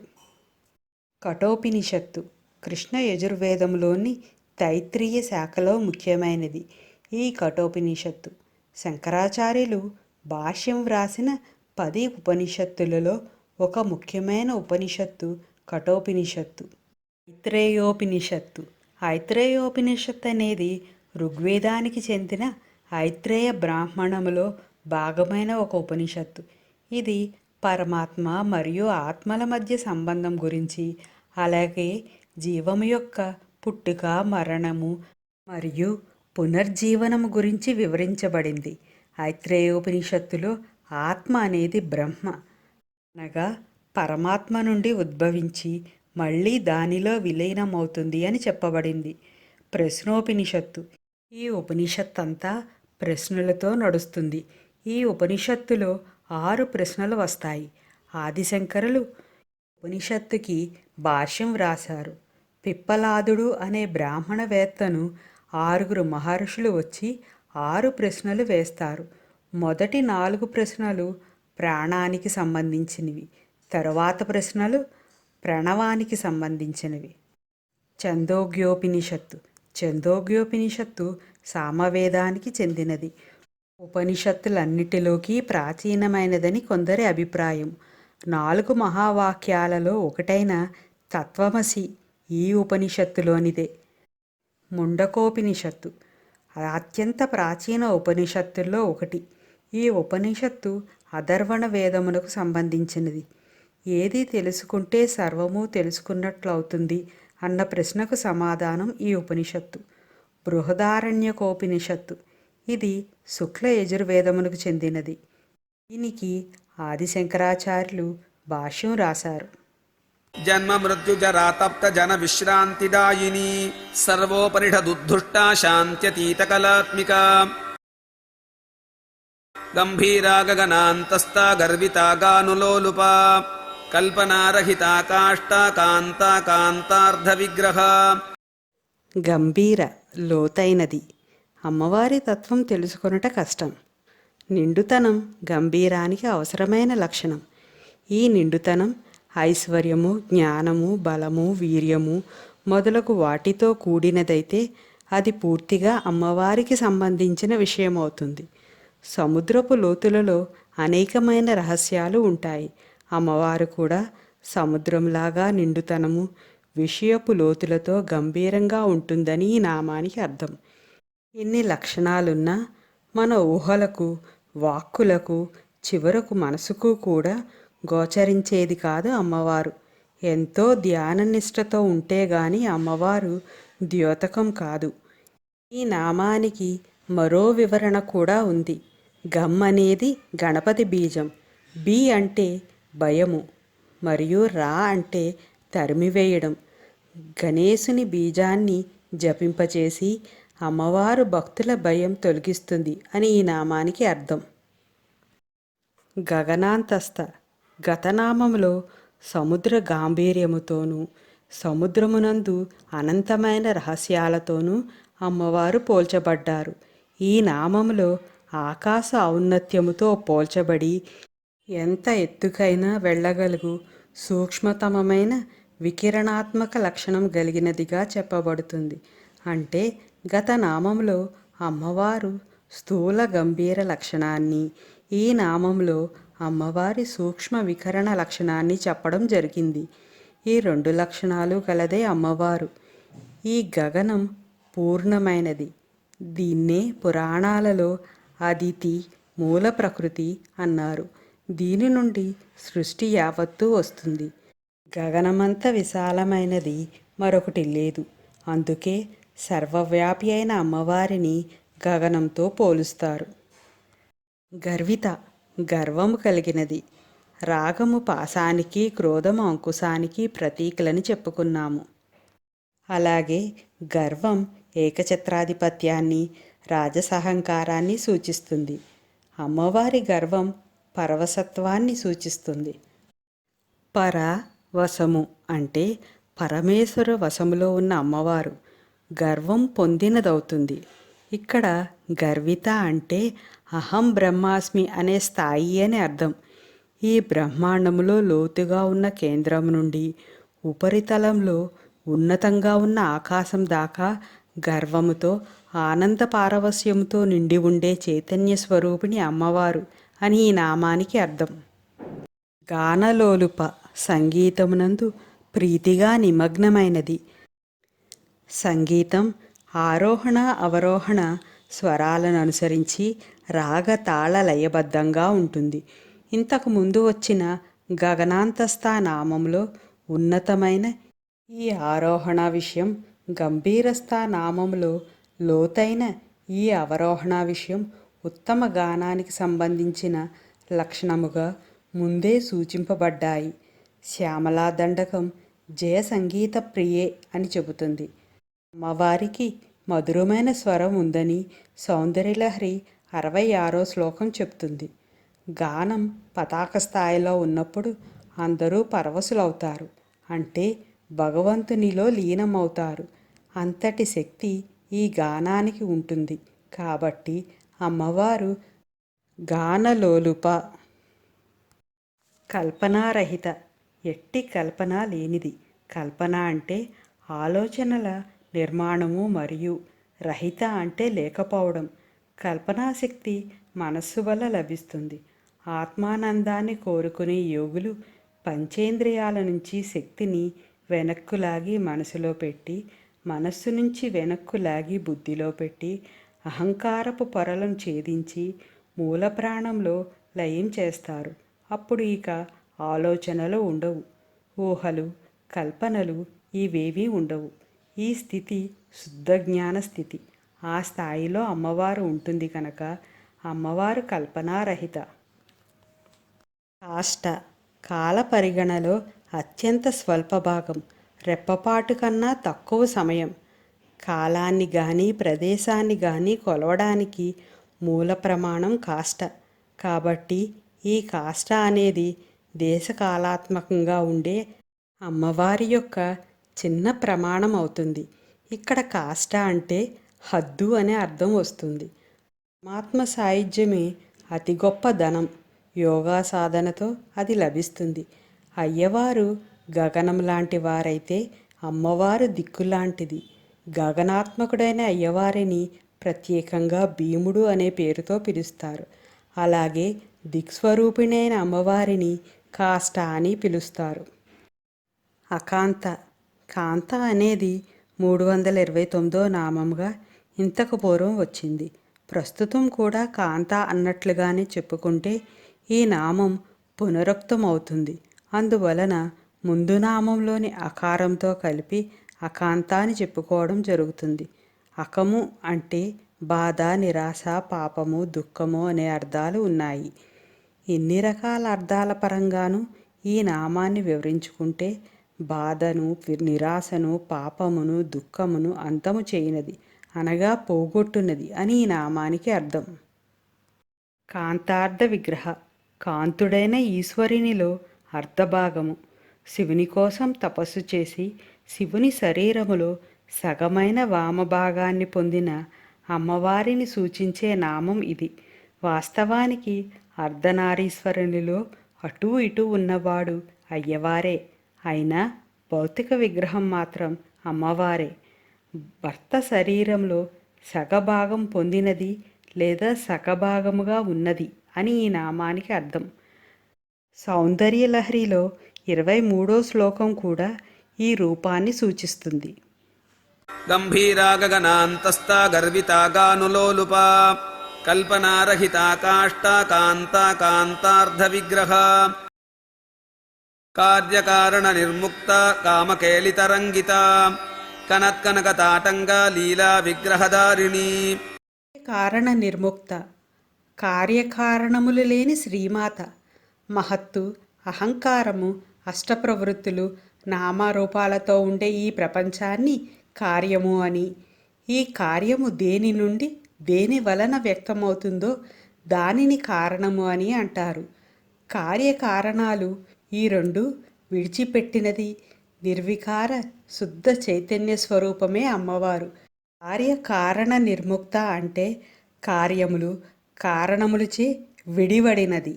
కఠోపనిషత్తు. కృష్ణ యజుర్వేదంలోని తైత్రీయ శాఖలో ముఖ్యమైనది ఈ కఠోపనిషత్తు. శంకరాచార్యులు భాష్యం వ్రాసిన 10 ఉపనిషత్తులలో ఒక ముఖ్యమైన ఉపనిషత్తు కఠోపనిషత్తు. ఐత్రేయోపనిషత్తు. ఐత్రేయోపనిషత్తు అనేది ఋగ్వేదానికి చెందిన ఐత్రేయ బ్రాహ్మణములో భాగమైన ఒక ఉపనిషత్తు. ఇది పరమాత్మ మరియు ఆత్మల మధ్య సంబంధం గురించి, అలాగే జీవము యొక్క పుట్టుక, మరణము మరియు పునర్జీవనము గురించి వివరించబడింది. ఐత్రేయోపనిషత్తులో ఆత్మ అనేది బ్రహ్మ అనగా పరమాత్మ నుండి ఉద్భవించి మళ్ళీ దానిలో విలీనమవుతుంది అని చెప్పబడింది. ప్రశ్నోపనిషత్తు. ఈ ఉపనిషత్తు అంతా ప్రశ్నలతో నడుస్తుంది. ఈ ఉపనిషత్తులో 6 ప్రశ్నలు వస్తాయి. ఆదిశంకరులు ఉపనిషత్తుకి భాష్యం వ్రాశారు. పిప్పలాదుడు అనే బ్రాహ్మణవేత్తను 6 మహర్షులు వచ్చి 6 ప్రశ్నలు వేస్తారు. మొదటి 4 ప్రశ్నలు ప్రాణానికి సంబంధించినవి. తరువాత ప్రశ్నలు ప్రణవానికి సంబంధించినవి. ఛందోగ్యోపనిషత్తు. ఛందోగ్యోపనిషత్తు సామవేదానికి చెందినది. ఉపనిషత్తులన్నిటిలోకి ప్రాచీనమైనదని కొందరి అభిప్రాయం. 4 మహావాక్యాలలో ఒకటైన తత్వమసి ఈ ఉపనిషత్తులోనిదే. ముండకోపనిషత్తు. అత్యంత ప్రాచీన ఉపనిషత్తుల్లో ఒకటి. ఈ ఉపనిషత్తు అథర్వణ వేదమునకు సంబంధించినది. ఏది తెలుసుకుంటే సర్వము తెలుసుకున్నట్లవుతుంది అన్న ప్రశ్నకు సమాధానం ఈ ఉపనిషత్తు. బృహదారణ్యకోపనిషత్తు. ఇది శుక్ల యజుర్వేదమునకు చెందినది. దీనికి ఆదిశంకరాచార్యులు భాష్యం రాశారు. జన్మ మృత్యుజరా తప్త జన విశ్రాంతిదాయిని సర్వోపనిషదుద్ధుష్టా శాంత్యతీత కళాత్మిక గంభీరా గగనాంతస్థా గర్వితా గానులోలుపా కల్పనారహితా కాష్టా కాంతా కాంతార్ధ విగ్రహ. గంభీర, లోతైనది. అమ్మవారి తత్వం తెలుసుకొనుట కష్టం. నిండుతనం గంభీరానికి అవసరమైన లక్షణం. ఈ నిండుతనం ఐశ్వర్యము, జ్ఞానము, బలము, వీర్యము మొదలగు వాటితో కూడినదైతే అది పూర్తిగా అమ్మవారికి సంబంధించిన విషయమవుతుంది. సముద్రపు లోతులలో అనేకమైన రహస్యాలు ఉంటాయి. అమ్మవారు కూడా సముద్రంలాగా నిండుతనము, విషయపు లోతులతో గంభీరంగా ఉంటుందని ఈ నామానికి అర్థం. ఇన్ని లక్షణాలున్నా మన ఊహలకు, వాక్కులకు, చివరకు మనసుకు కూడా గోచరించేది కాదు అమ్మవారు. ఎంతో ధ్యాన నిష్టతో ఉంటే గాని అమ్మవారు ద్యోతకం కాదు. ఈ నామానికి మరో వివరణ కూడా ఉంది. గమ్ అనేది గణపతి బీజం. బి అంటే భయము మరియు రా అంటే తరిమివేయడం. గణేశుని బీజాన్ని జపింపచేసి అమ్మవారు భక్తుల భయం తొలగిస్తుంది అని ఈ నామానికి అర్థం. గగనాంతస్థ. గతనామంలో సముద్ర గాంభీర్యముతోనూ సముద్రమునందు అనంతమైన రహస్యాలతోనూ అమ్మవారు పోల్చబడ్డారు. ఈ నామములో ఆకాశ ఔన్నత్యముతో పోల్చబడి ఎంత ఎత్తుకైనా వెళ్ళగలుగు సూక్ష్మతమమైన వికిరణాత్మక లక్షణం కలిగినదిగా చెప్పబడుతుంది. అంటే గత నామంలో అమ్మవారు స్థూల గంభీర లక్షణాన్ని, ఈ నామంలో అమ్మవారి సూక్ష్మ వికరణ లక్షణాన్ని చెప్పడం జరిగింది. ఈ రెండు లక్షణాలు కలదే అమ్మవారు. ఈ గగనం పూర్ణమైనది. దీన్నే పురాణాలలో అదితి, మూల ప్రకృతి అన్నారు. దీని నుండి సృష్టి యావత్తూ వస్తుంది. గగనమంత విశాలమైనది మరొకటి లేదు. అందుకే సర్వవ్యాపి అయిన అమ్మవారిని గగనంతో పోలుస్తారు. గర్విత, గర్వము కలిగినది. రాగము పాశానికి, క్రోధము అంకుశానికి ప్రతీకలని చెప్పుకున్నాము. అలాగే గర్వం ఏకఛత్రాధిపత్యాన్ని, రాజసహంకారాన్ని సూచిస్తుంది. అమ్మవారి గర్వం పరవశత్వాన్ని సూచిస్తుంది. పర వశము అంటే పరమేశ్వర వశములో ఉన్న అమ్మవారు గర్వం పొందినదవుతుంది. ఇక్కడ గర్విత అంటే అహం బ్రహ్మాస్మి అనే స్థాయి అని అర్థం. ఈ బ్రహ్మాండములో లోతుగా ఉన్న కేంద్రం నుండి ఉపరితలంలో ఉన్నతంగా ఉన్న ఆకాశం దాకా గర్వముతో, ఆనంద పారవస్యముతో నిండి ఉండే చైతన్య స్వరూపిణి అమ్మవారు అని ఈ నామానికి అర్థం. గానలోలుప, సంగీతమునందు ప్రీతిగా నిమగ్నమైనది. సంగీతం ఆరోహణ అవరోహణ స్వరాలను అనుసరించి రాగ తాళ లయబద్ధంగా ఉంటుంది. ఇంతకు ముందు వచ్చిన గగనాంతస్థ నామంలో ఉన్నతమైన ఈ ఆరోహణ విషయం, గంభీరస్థ నామంలో లోతైన ఈ అవరోహణ విషయం ఉత్తమ గానానికి సంబంధించిన లక్షణముగా ముందే సూచింపబడ్డాయి. శ్యామలా దండకం జయ సంగీత ప్రియే అని చెబుతుంది. అమ్మవారికి మధురమైన స్వరం ఉందని సౌందర్యలహరి 66వ శ్లోకం చెప్తుంది. గానం పతాక స్థాయిలో ఉన్నప్పుడు అందరూ పరవశులవుతారు. అంటే భగవంతునిలో లీనమవుతారు. అంతటి శక్తి ఈ గానానికి ఉంటుంది. కాబట్టి అమ్మవారు గానలోలుప. కల్పనారహిత, ఎట్టి కల్పన లేనిది. కల్పన అంటే ఆలోచనల నిర్మాణము మరియు రహిత అంటే లేకపోవడం. కల్పనాశక్తి మనస్సు వల్ల లభిస్తుంది. ఆత్మానందాన్ని కోరుకునే యోగులు పంచేంద్రియాల నుంచి శక్తిని వెనక్కు లాగి మనసులో పెట్టి, మనస్సు నుంచి వెనక్కు లాగి బుద్ధిలో పెట్టి, అహంకారపు పొరలను ఛేదించి మూల ప్రాణంలో లయం చేస్తారు. అప్పుడు ఇక ఆలోచనలు ఉండవు, ఊహలు, కల్పనలు ఇవేవీ ఉండవు. ఈ స్థితి శుద్ధ జ్ఞాన స్థితి. ఆ స్థాయిలో అమ్మవారు ఉంటుంది కనుక అమ్మవారు కల్పనారహిత. కాష్ట, కాల పరిగణలో అత్యంత స్వల్ప భాగం, రెప్పపాటు కన్నా తక్కువ సమయం. కాలాన్ని కానీ ప్రదేశాన్ని కానీ కొలవడానికి మూల ప్రమాణం కాష్ట. కాబట్టి ఈ కాష్ట అనేది దేశకాలాత్మకంగా ఉండే అమ్మవారి యొక్క చిన్న ప్రమాణం అవుతుంది. ఇక్కడ కాష్ట అంటే హద్దు అనే అర్థం వస్తుంది. పరమాత్మ సాయుధ్యమే అతి గొప్ప ధనం. యోగా సాధనతో అది లభిస్తుంది. అయ్యవారు గగనం లాంటి వారైతే అమ్మవారు దిక్కులాంటిది. గగనాత్మకుడైన అయ్యవారిని ప్రత్యేకంగా భీముడు అనే పేరుతో పిలుస్తారు. అలాగే దిక్స్వరూపిణి అయిన అమ్మవారిని కాష్ట అని పిలుస్తారు. అకాంత. కాంత అనేది 329వ నామంగా ఇంతకు పూర్వం వచ్చింది. ప్రస్తుతం కూడా కాంత అన్నట్లుగానే చెప్పుకుంటే ఈ నామం పునరుక్తం అవుతుంది. అందువలన ముందు నామంలోని అకారంతో కలిపి అకాంత అని చెప్పుకోవడం జరుగుతుంది. అకము అంటే బాధ, నిరాశ, పాపము, దుఃఖము అనే అర్థాలు ఉన్నాయి. ఎన్ని రకాల అర్థాల పరంగానూ ఈ నామాన్ని వివరించుకుంటే బాధను, నిరాశను, పాపమును, దుఃఖమును అంతము చేయనది అనగా పోగొట్టున్నది అని ఈ నామానికి అర్థం. కాంతార్థ విగ్రహ. కాంతుడైన ఈశ్వరునిలో అర్ధభాగము. శివుని కోసం తపస్సు చేసి శివుని శరీరములో సగమైన వామభాగాన్ని పొందిన అమ్మవారిని సూచించే నామం ఇది. వాస్తవానికి అర్ధనారీశ్వరునిలో అటూ ఇటూ ఉన్నవాడు అయ్యవారే. అయినా భౌతిక విగ్రహం మాత్రం అమ్మవారే. భర్త శరీరంలో సగభాగం పొందినది లేదా సగభాగముగా ఉన్నది అని ఈ నామానికి అర్థం. సౌందర్యలహరిలో 23వ శ్లోకం కూడా ఈ రూపాన్ని సూచిస్తుంది. గంభీరా గగనాంతస్థా గర్వితా గానులోలుపా కల్పనారహితా కాష్టా కాంతా కాంతార్థ విగ్రహ కార్యకారణ నిర్ముక్త కామకేళితరంగిత కనత్కనకతాటంగా లీలా విగ్రహధారిణి. కారణ నిర్ముక్త. కార్యకారణములు లేని శ్రీమాత. మహత్తు, అహంకారము, అష్టప్రవృత్తులు, నామరూపాలతో ఉండే ఈ ప్రపంచాన్ని కార్యము అని, ఈ కార్యము దేని నుండి దేని వలన వ్యక్తమవుతుందో దానిని కారణము అని అంటారు. కార్యకారణాలు ఈ రెండు విడిచిపెట్టినది నిర్వికార శుద్ధ చైతన్య స్వరూపమే అమ్మవారు. కార్యకారణ నిర్ముక్త అంటే కార్యములు కారణములచే విడివడినది.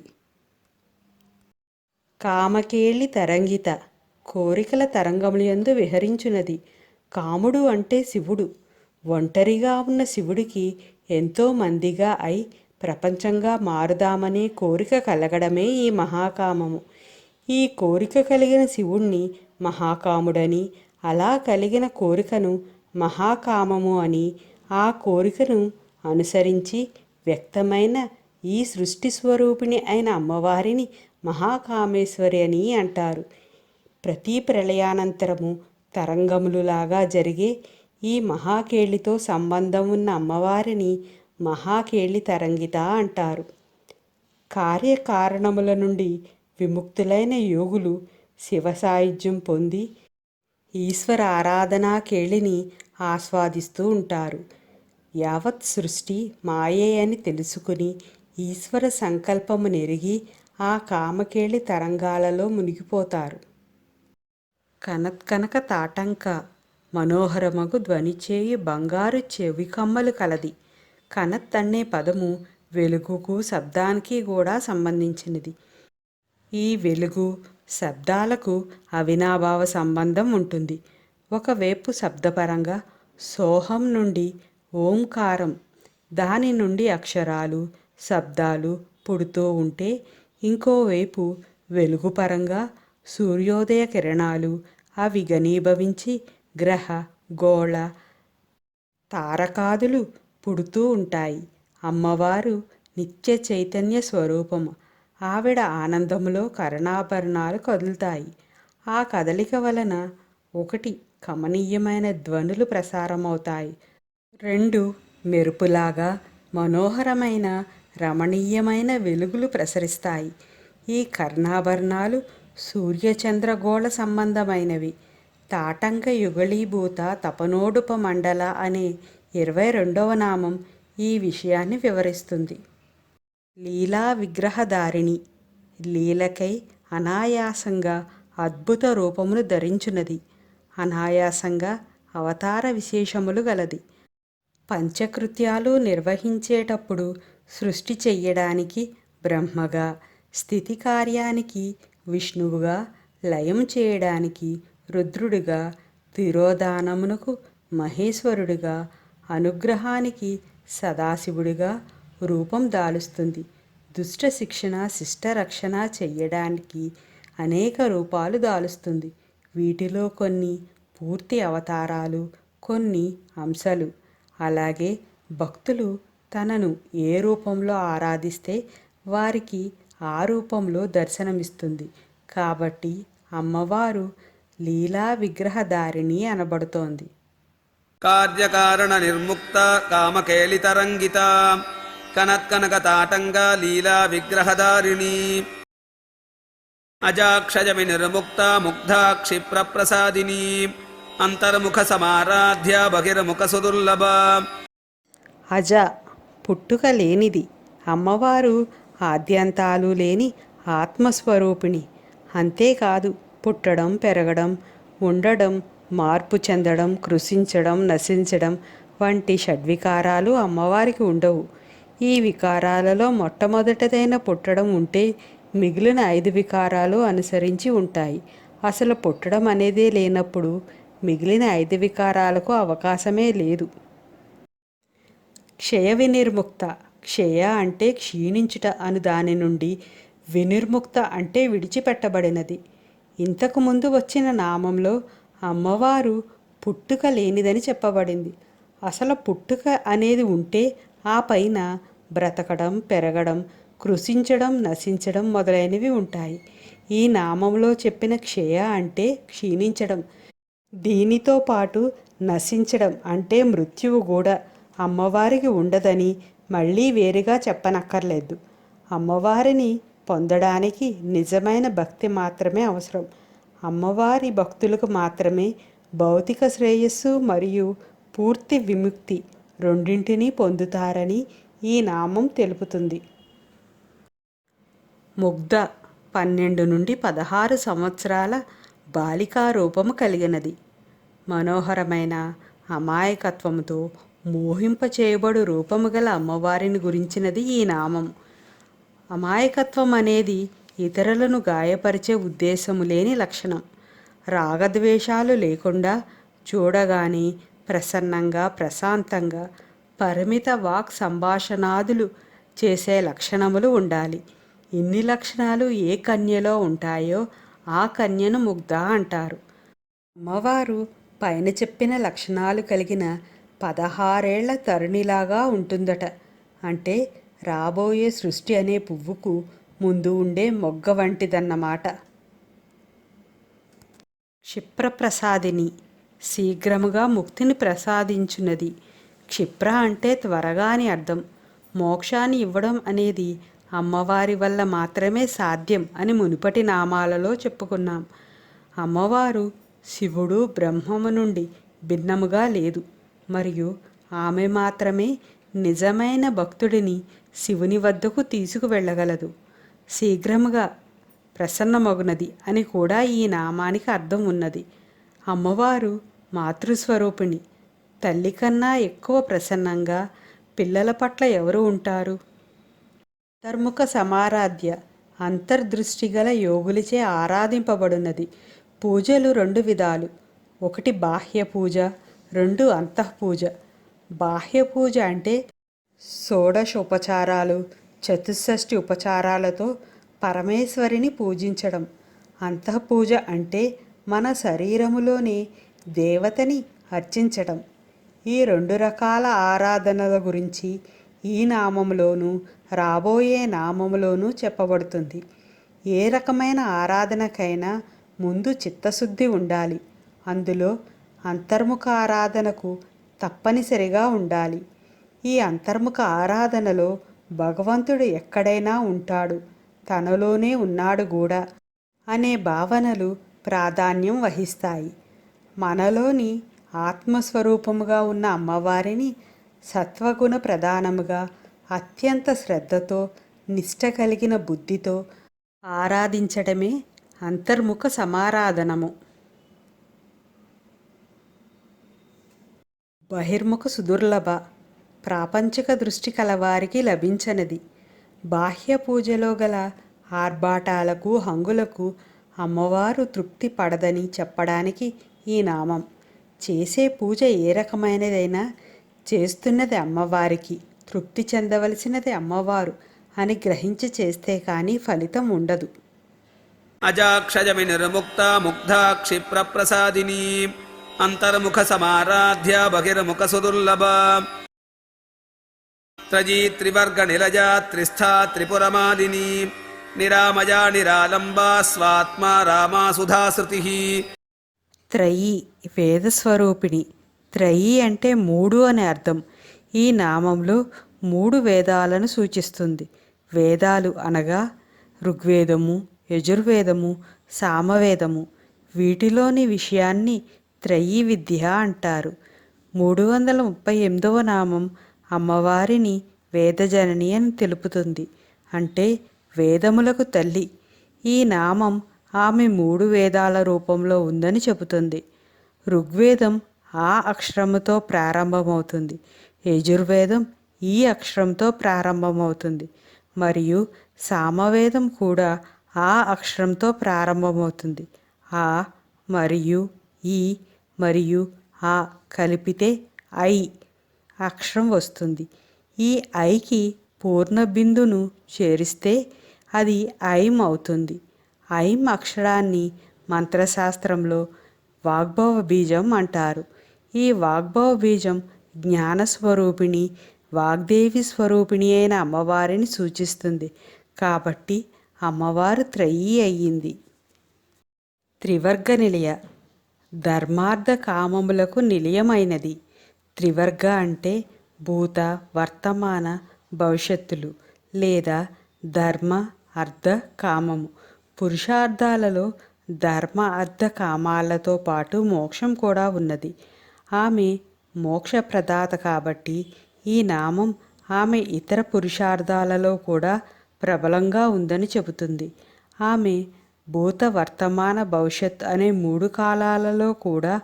కామకేళి తరంగిత. కోరికల తరంగములందు విహరించున్నది. కాముడు అంటే శివుడు. ఒంటరిగా ఉన్న శివుడికి ఎంతో మందిగా అయి ప్రపంచంగా మారుదామనే కోరిక కలగడమే ఈ మహాకామము. ఈ కోరిక కలిగిన శివుణ్ణి మహాకాముడని, అలా కలిగిన కోరికను మహాకామము అని, ఆ కోరికను అనుసరించి వ్యక్తమైన ఈ సృష్టి స్వరూపిణి అయిన అమ్మవారిని మహాకామేశ్వరి అని అంటారు. ప్రతి ప్రళయానంతరము తరంగములులాగా జరిగే ఈ మహాకేళితో సంబంధం ఉన్న అమ్మవారిని మహాకేళి తరంగిత అంటారు. కార్యకారణముల నుండి విముక్తులైన యోగులు శివ సాయుధ్యం పొంది ఈశ్వర ఆరాధనా కేళిని ఆస్వాదిస్తూ ఉంటారు. యావత్ సృష్టి మాయే అని తెలుసుకుని ఈశ్వర సంకల్పము నెరిగి ఆ కామకేళి తరంగాలలో మునిగిపోతారు. కనత్కనక తాటంక. మనోహరమగు ధ్వనిచేయి బంగారు చెవి కమ్మలు కలది. కనత్ అనే పదము వెలుగుకు శబ్దానికి కూడా సంబంధించినది. ఈ వెలుగు శబ్దాలకు అవినాభావ సంబంధం ఉంటుంది. ఒకవైపు శబ్దపరంగా సోహం నుండి ఓంకారం, దాని నుండి అక్షరాలు శబ్దాలు పుడుతూ ఉంటే, ఇంకోవైపు వెలుగుపరంగా సూర్యోదయ కిరణాలు, అవి ఘనీభవించి గ్రహ గోళ తారకాదులు పుడుతూ ఉంటాయి. అమ్మవారు నిత్య చైతన్య స్వరూపము. ఆవిడ ఆనందములో కర్ణాభరణాలు కదులుతాయి. ఆ కదలిక వలన 1 కమనీయమైన ధ్వనులు ప్రసారమవుతాయి, 2 మెరుపులాగా మనోహరమైన రమణీయమైన వెలుగులు ప్రసరిస్తాయి. ఈ కర్ణాభరణాలు సూర్యచంద్రగోళ సంబంధమైనవి. తాటంక యుగళీభూత తపనోడుపమండల అనే 22వ నామం ఈ విషయాన్ని వివరిస్తుంది. లీలా విగ్రహధారిణి. లీలకై అనాయాసంగా అద్భుత రూపమును ధరించున్నది. అనాయాసంగా అవతార విశేషములు గలది. పంచకృత్యాలు నిర్వహించేటప్పుడు సృష్టి చెయ్యడానికి బ్రహ్మగా, స్థితి కార్యానికి విష్ణువుగా, లయం చేయడానికి రుద్రుడిగా, తిరోధానమునకు మహేశ్వరుడిగా, అనుగ్రహానికి సదాశివుడిగా రూపం దాలుస్తుంది. దుష్ట శిక్షణ శిష్ట రక్షణ చెయ్యడానికి అనేక రూపాలు దాలుస్తుంది. వీటిలో కొన్ని పూర్తి అవతారాలు, కొన్ని అంశాలు. అలాగే భక్తులు తనను ఏ రూపంలో ఆరాధిస్తే వారికి ఆ రూపంలో దర్శనమిస్తుంది. కాబట్టి అమ్మవారు లీలా విగ్రహధారిణి అనబడుతోంది. కార్యకారణ నిర్ముక్త కామకేళితరంగిత కనత్కనక తాటంగా లీలా విగ్రహధారిణి అజాక్షయ వినిర్ముక్త ముగ్ధా క్షిప్రప్రసాదిని అంతర్ముఖ సమారాధ్య బహిర్ముఖ సుదుర్లభ. అజ పుట్టుక లేనిది, అమ్మవారు ఆద్యంతాలు లేని ఆత్మస్వరూపిణి. అంతేకాదు పుట్టడం, పెరగడం, ఉండడం, మార్పు చెందడం, కృషించడం, నశించడం వంటి షడ్వికారాలు అమ్మవారికి ఉండవు. ఈ వికారాలలో మొట్టమొదటిదైన పుట్టడం ఉంటే మిగిలిన 5 వికారాలు అనుసరించి ఉంటాయి. అసలు పుట్టడం అనేదే లేనప్పుడు మిగిలిన 5 వికారాలకు అవకాశమే లేదు. క్షయ వినిర్ముక్త, క్షయ అంటే క్షీణించుట అను దాని నుండి, వినిర్ముక్త అంటే విడిచిపెట్టబడినది. ఇంతకుముందు వచ్చిన నామంలో అమ్మవారు పుట్టుక లేనిదని చెప్పబడింది. అసలు పుట్టుక అనేది ఉంటే ఆ పైన బ్రతకడం, పెరగడం, కృషించడం, నశించడం మొదలైనవి ఉంటాయి. ఈ నామంలో చెప్పిన క్షయ అంటే క్షీణించడం, దీనితో పాటు నశించడం అంటే మృత్యువు కూడా అమ్మవారికి ఉండదని మళ్ళీ వేరుగా చెప్పనక్కర్లేదు. అమ్మవారిని పొందడానికి నిజమైన భక్తి మాత్రమే అవసరం. అమ్మవారి భక్తులకు మాత్రమే భౌతిక శ్రేయస్సు మరియు పూర్తి విముక్తి రెండింటినీ పొందుతారని ఈ నామం తెలుపుతుంది. ముగ్ధ 12 నుండి 16 సంవత్సరాల బాలికా రూపము కలిగినది. మనోహరమైన అమాయకత్వముతో మోహింపచేయబడు రూపము గల అమ్మవారిని గురించినది ఈ నామం. అమాయకత్వం అనేది ఇతరులను గాయపరిచే ఉద్దేశము లేని లక్షణం. రాగద్వేషాలు లేకుండా చూడగానే ప్రసన్నంగా, ప్రశాంతంగా పరిమిత వాక్ సంభాషణాదులు చేసే లక్షణములు ఉండాలి. ఇన్ని లక్షణాలు ఏ కన్యలో ఉంటాయో ఆ కన్యను ముగ్ధ అంటారు. అమ్మవారు పైన చెప్పిన లక్షణాలు కలిగిన 16 ఏళ్ల తరుణిలాగా ఉంటుందట. అంటే రాబోయే సృష్టి అనే పువ్వుకు ముందు ఉండే మొగ్గ వంటిదన్నమాట. క్షిప్రప్రసాదిని, శీఘ్రముగా ముక్తిని ప్రసాదించున్నది. క్షిప్ర అంటే త్వరగా అని అర్థం. మోక్షాన్ని ఇవ్వడం అనేది అమ్మవారి వల్ల మాత్రమే సాధ్యం అని మునుపటి నామాలలో చెప్పుకున్నాం. అమ్మవారు శివుడు, బ్రహ్మము నుండి భిన్నముగా లేదు. మరియు ఆమె మాత్రమే నిజమైన భక్తుడిని శివుని వద్దకు తీసుకువెళ్ళగలదు. శీఘ్రముగా ప్రసన్నమగునది అని కూడా ఈ నామానికి అర్థం ఉన్నది. అమ్మవారు మాతృస్వరూపిణి. తల్లి కన్నా ఎక్కువ ప్రసన్నంగా పిల్లల పట్ల ఎవరు ఉంటారు? అంతర్ముఖ సమారాధ్య, అంతర్దృష్టి గల యోగులచే ఆరాధింపబడినది. పూజలు 2 విధాలు. 1 బాహ్య పూజ, 2 అంతఃపూజ. బాహ్య పూజ అంటే షోడశోపచారాలు, చతుషష్ఠి ఉపచారాలతో పరమేశ్వరిని పూజించడం. అంతఃపూజ అంటే మన శరీరములోని దేవతని అర్చించడం. ఈ 2 రకాల ఆరాధనల గురించి ఈ నామములోనూ రాబోయే నామములోనూ చెప్పబడుతుంది. ఏ రకమైన ఆరాధనకైనా ముందు చిత్తశుద్ధి ఉండాలి. అందులో అంతర్ముఖ ఆరాధనకు తప్పనిసరిగా ఉండాలి. ఈ అంతర్ముఖ ఆరాధనలో భగవంతుడు ఎక్కడైనా ఉంటాడు, తనలోనే ఉన్నాడు కూడా అనే భావనలు ప్రాధాన్యం వహిస్తాయి. మనలోని ఆత్మస్వరూపముగా ఉన్న అమ్మవారిని సత్వగుణ ప్రధానముగా అత్యంత శ్రద్ధతో, నిష్ట కలిగిన బుద్ధితో ఆరాధించడమే అంతర్ముఖ సమారాధనము. బహిర్ముఖ సుదుర్లభ, ప్రాపంచిక దృష్టి కలవారికి లభించనిది. బాహ్య పూజలో గల ఆర్భాటాలకు హంగులకు అమ్మవారు తృప్తి పడదని చెప్పడానికి ఈ నామం. చేసే పూజ ఏ రకమైనదైనా చేస్తున్నది అమ్మవారికి, తృప్తి చెందవలసినది అమ్మవారు అని గ్రహించి చేస్తే కానీ ఫలితం ఉండదు. అజాక్షజమి నిర్ముక్త ముగ్ధా క్షిప్ర ప్రసాదిని అంతర్ముఖ సమారాధ్య బహిర్ముఖ సుదుర్లభ త్రజీ త్రివర్గ నిలజా త్రిస్థా త్రిపురమాలిని నిరామయా నిరాలంబా స్వాత్మా రామా సుధాశ్రుతి. త్రయీ వేదస్వరూపిణి. త్రయీ అంటే మూడు అని అర్థం. ఈ నామంలో 3 వేదాలను సూచిస్తుంది. వేదాలు అనగా ఋగ్వేదము, యజుర్వేదము, సామవేదము. వీటిలోని విషయాన్ని త్రయీ విద్య అంటారు. 338వ నామం అమ్మవారిని వేదజనని అని తెలుపుతుంది. అంటే వేదములకు తల్లి. ఈ నామం ఆమె 3 వేదాల రూపంలో ఉందని చెబుతుంది. ఋగ్వేదం ఆ అక్షరముతో ప్రారంభమవుతుంది. యజుర్వేదం ఈ అక్షరంతో ప్రారంభమవుతుంది. మరియు సామవేదం కూడా ఆ అక్షరంతో ప్రారంభమవుతుంది. ఆ మరియు ఈ మరియు ఆ కలిపితే ఐ అక్షరం వస్తుంది. ఈ ఐకి పూర్ణ బిందును చేరిస్తే అది ఐం అవుతుంది. ఐం అక్షరాన్ని మంత్రశాస్త్రంలో వాగ్భవ బీజం అంటారు. ఈ వాగ్భవ బీజం జ్ఞానస్వరూపిణి, వాగ్దేవి స్వరూపిణి అయిన అమ్మవారిని సూచిస్తుంది. కాబట్టి అమ్మవారు త్రయీ అయ్యింది. త్రివర్గ నిలయ, ధర్మార్థ కామములకు నిలయమైనది. త్రివర్గ అంటే భూత, వర్తమాన, భవిష్యత్తులు లేదా ధర్మ, అర్థ, కామము. పురుషార్థాలలో ధర్మ, అర్థ, కామాలతో పాటు మోక్షం కూడా ఉన్నది. ఆమె మోక్షప్రదాత కాబట్టి ఈ నామం ఆమె ఇతర పురుషార్థాలలో కూడా ప్రబలంగా ఉందని చెబుతుంది. ఆమె భూత, వర్తమాన, భవిష్యత్ అనే 3 కాలాలలో కూడా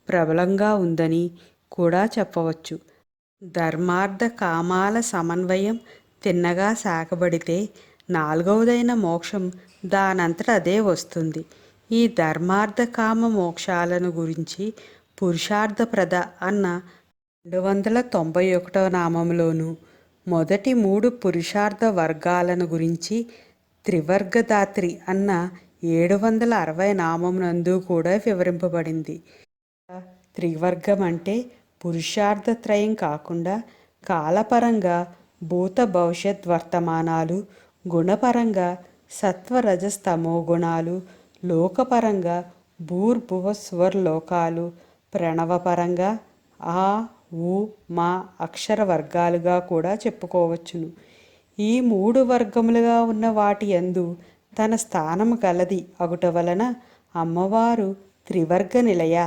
ప్రబలంగా ఉందని కూడా చెప్పవచ్చు. ధర్మార్థ కామాల సమన్వయం తిన్నగా సాగబడితే 4వదైన మోక్షం దానంతట అదే వస్తుంది. ఈ ధర్మార్థ కామ మోక్షాలను గురించి పురుషార్థప్రద అన్న 291వ నామంలోను, మొదటి 3 పురుషార్థ వర్గాలను గురించి త్రివర్గదాత్రి అన్న 760 నామం నందు కూడా వివరింపబడింది. త్రివర్గం అంటే పురుషార్థత్రయం కాకుండా కాలపరంగా భూత, భవిష్యత్, వర్తమానాలు, గుణపరంగా సత్వరజస్తమో గుణాలు, లోకపరంగా భూర్భువ స్వర్లోకాలు, ప్రణవపరంగా ఆ ఉ మా అక్షర వర్గాలుగా కూడా చెప్పుకోవచ్చును. ఈ 3 వర్గములుగా ఉన్న వాటి యందు తన స్థానము గలది అగుట వలన అమ్మవారు త్రివర్గ నిలయ.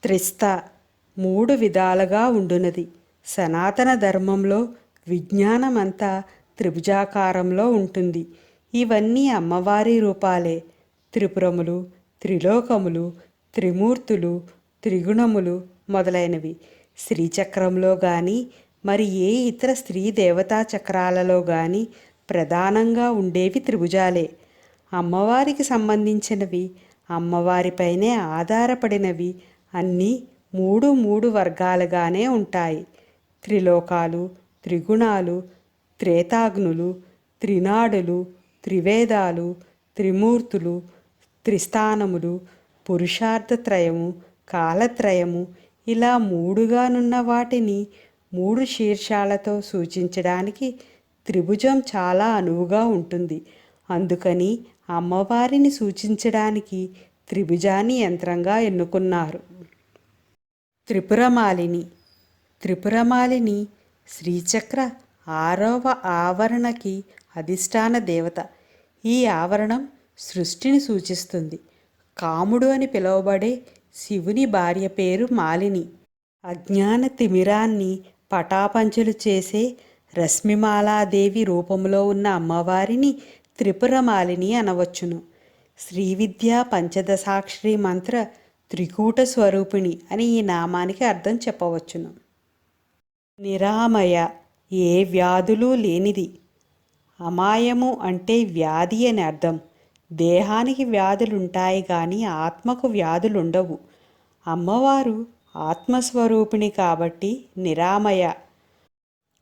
త్రిస్థ 3 విధాలుగా ఉండునది. సనాతన ధర్మంలో విజ్ఞానమంతా త్రిభుజాకారంలో ఉంటుంది. ఇవన్నీ అమ్మవారి రూపాలే. త్రిపురములు, త్రిలోకములు, త్రిమూర్తులు, త్రిగుణములు మొదలైనవి. శ్రీచక్రంలో కానీ మరి ఏ ఇతర స్త్రీ దేవతా చక్రాలలో కానీ ప్రధానంగా ఉండేవి త్రిభుజాలే. అమ్మవారికి సంబంధించినవి, అమ్మవారిపైనే ఆధారపడినవి అన్నీ 3 వర్గాలుగానే ఉంటాయి. త్రిలోకాలు, త్రిగుణాలు, త్రేతాగ్నులు, త్రినాడులు, త్రివేదాలు, త్రిమూర్తులు, త్రిస్థానములు, పురుషార్థత్రయము, కాలత్రయము ఇలా 3గానున్న వాటిని 3 శీర్షాలతో సూచించడానికి త్రిభుజం చాలా అనువుగా ఉంటుంది. అందుకని అమ్మవారిని సూచించడానికి త్రిభుజాన్ని యంత్రంగా ఎన్నుకున్నారు. త్రిపురమాలిని. త్రిపురమాలిని శ్రీచక్ర 6వ ఆవరణకి అధిష్టాన దేవత. ఈ ఆవరణం సృష్టిని సూచిస్తుంది. కాముడు అని పిలువబడే శివుని భార్య పేరు మాలిని. అజ్ఞాన తిమిరాన్ని పటాపంచలు చేసే రశ్మిమాలాదేవి రూపంలో ఉన్న అమ్మవారిని త్రిపురమాలిని అనవచ్చును. శ్రీవిద్యా పంచదశాక్షరి మంత్ర త్రికూట స్వరూపిణి అని ఈ నామానికి అర్థం చెప్పవచ్చును. నిరామయ, ఏ వ్యాధులు లేనిది. అమాయము అంటే వ్యాధి అని అర్థం. దేహానికి వ్యాధులుంటాయి కానీ ఆత్మకు వ్యాధులుండవు. అమ్మవారు ఆత్మస్వరూపిణి కాబట్టి నిరామయ.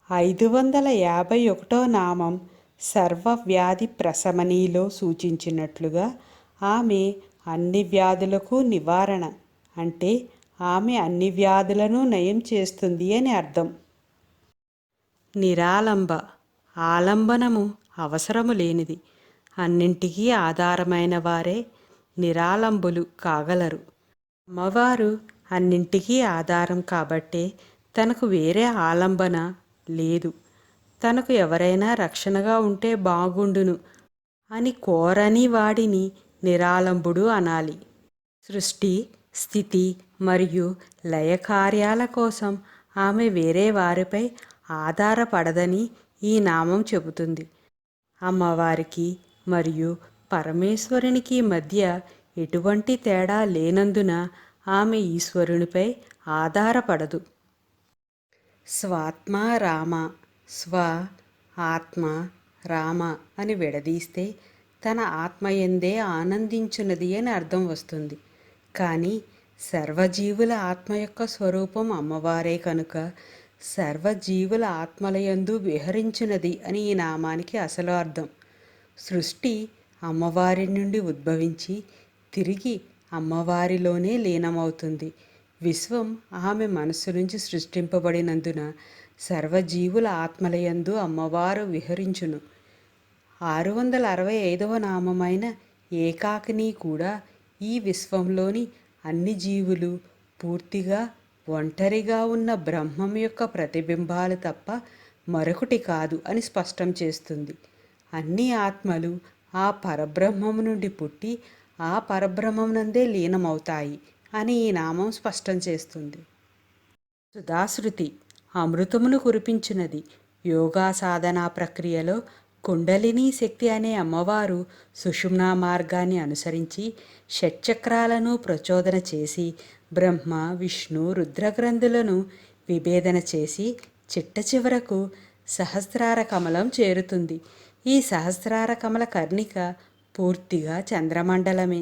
551 నామం సర్వవ్యాధి ప్రశమనిలో సూచించినట్లుగా ఆమె అన్ని వ్యాధులకు నివారణ, అంటే ఆమె అన్ని వ్యాధులను నయం చేస్తుంది అని అర్థం. నిరాలంబ, ఆలంబనము అవసరము లేనిది. అన్నింటికీ ఆధారమైన వారే నిరాలంబులు కాగలరు. అమ్మవారు అన్నింటికీ ఆధారం కాబట్టే తనకు వేరే ఆలంబన లేదు. తనకు ఎవరైనా రక్షణగా ఉంటే బాగుండును అని కోరని వాడిని నిరాలంబుడు అనాలి. సృష్టి, స్థితి మరియు లయ కార్యాల కోసం ఆమె వేరే వారిపై ఆధారపడదని ఈ నామం చెబుతుంది. అమ్మవారికి మరియు పరమేశ్వరునికి మధ్య ఎటువంటి తేడా లేనందున ఆమె ఈశ్వరునిపై ఆధారపడదు. స్వాత్మ రామ, స్వ ఆత్మ రామ అని విడదీస్తే తన ఆత్మయందే ఆనందించున్నది అని అర్థం వస్తుంది. కానీ సర్వజీవుల ఆత్మ యొక్క స్వరూపం అమ్మవారే కనుక సర్వజీవుల ఆత్మలయందు విహరించున్నది అని ఈ నామానికి అసలు అర్థం. సృష్టి అమ్మవారి నుండి ఉద్భవించి తిరిగి అమ్మవారిలోనే లీనమవుతుంది. విశ్వం ఆమె మనస్సు నుంచి సృష్టింపబడినందున సర్వజీవుల ఆత్మలయందు అమ్మవారు విహరించును. 665వ నామమైన ఏకాకిని కూడా ఈ విశ్వంలోని అన్ని జీవులు పూర్తిగా ఒంటరిగా ఉన్న బ్రహ్మం యొక్క ప్రతిబింబాలు తప్ప మరొకటి కాదు అని స్పష్టం చేస్తుంది. అన్ని ఆత్మలు ఆ పరబ్రహ్మము నుండి పుట్టి ఆ పరబ్రహ్మమునందే లీనమవుతాయి అని ఈ నామం స్పష్టం చేస్తుంది. సుధాశృతి, అమృతమును కురిపించినది. యోగా సాధనా ప్రక్రియలో కుండలినీ శక్తి అనే అమ్మవారు సుషుమ్నా మార్గాన్ని అనుసరించి షట్చక్రాలను ప్రచోదన చేసి బ్రహ్మ, విష్ణు, రుద్రగ్రంథులను విభేదన చేసి చిట్ట చివరకు సహస్రార కమలం చేరుతుంది. ఈ సహస్రార కమల కర్ణిక పూర్తిగా చంద్రమండలమే.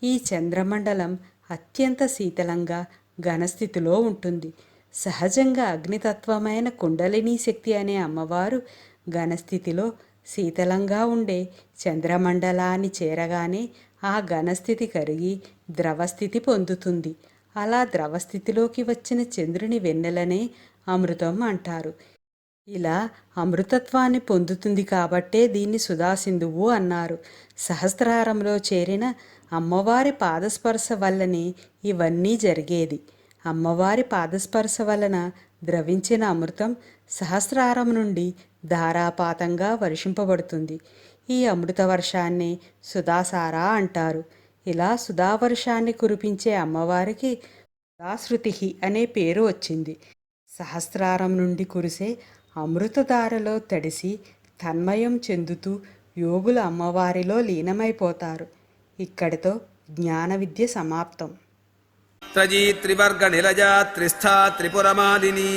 ఈ చంద్రమండలం అత్యంత శీతలంగా ఘనస్థితిలో ఉంటుంది. సహజంగా అగ్నితత్వమైన కుండలినీ శక్తి అనే అమ్మవారు ఘనస్థితిలో శీతలంగా ఉండే చంద్రమండలాన్ని చేరగానే ఆ ఘనస్థితి కరిగి ద్రవస్థితి పొందుతుంది. అలా ద్రవస్థితిలోకి వచ్చిన చంద్రుని వెన్నెలనే అమృతం అంటారు. ఇలా అమృతత్వాన్ని పొందుతుంది కాబట్టే దీన్ని సుధాసింధువు అన్నారు. సహస్రారంలో చేరిన అమ్మవారి పాదస్పర్శ వల్లనే ఇవన్నీ జరిగేది. అమ్మవారి పాదస్పర్శ వలన ద్రవించిన అమృతం సహస్రారం నుండి ధారాపాతంగా వర్షింపబడుతుంది. ఈ అమృత వర్షాన్నే సుధాసార అంటారు. ఇలా సుధావర్షాన్ని కురిపించే అమ్మవారికి సుధాశృతి అనే పేరు వచ్చింది. సహస్రారం నుండి కురిసే అమృతధారలో తడిసి తన్మయం చెందుతూ యోగులు అమ్మవారిలో లీనమైపోతారు. ఇక్కడితో జ్ఞాన విద్య సమాప్తం. త్రజీ త్రివర్గ నిలజా త్రిస్థా త్రిపురమాలిని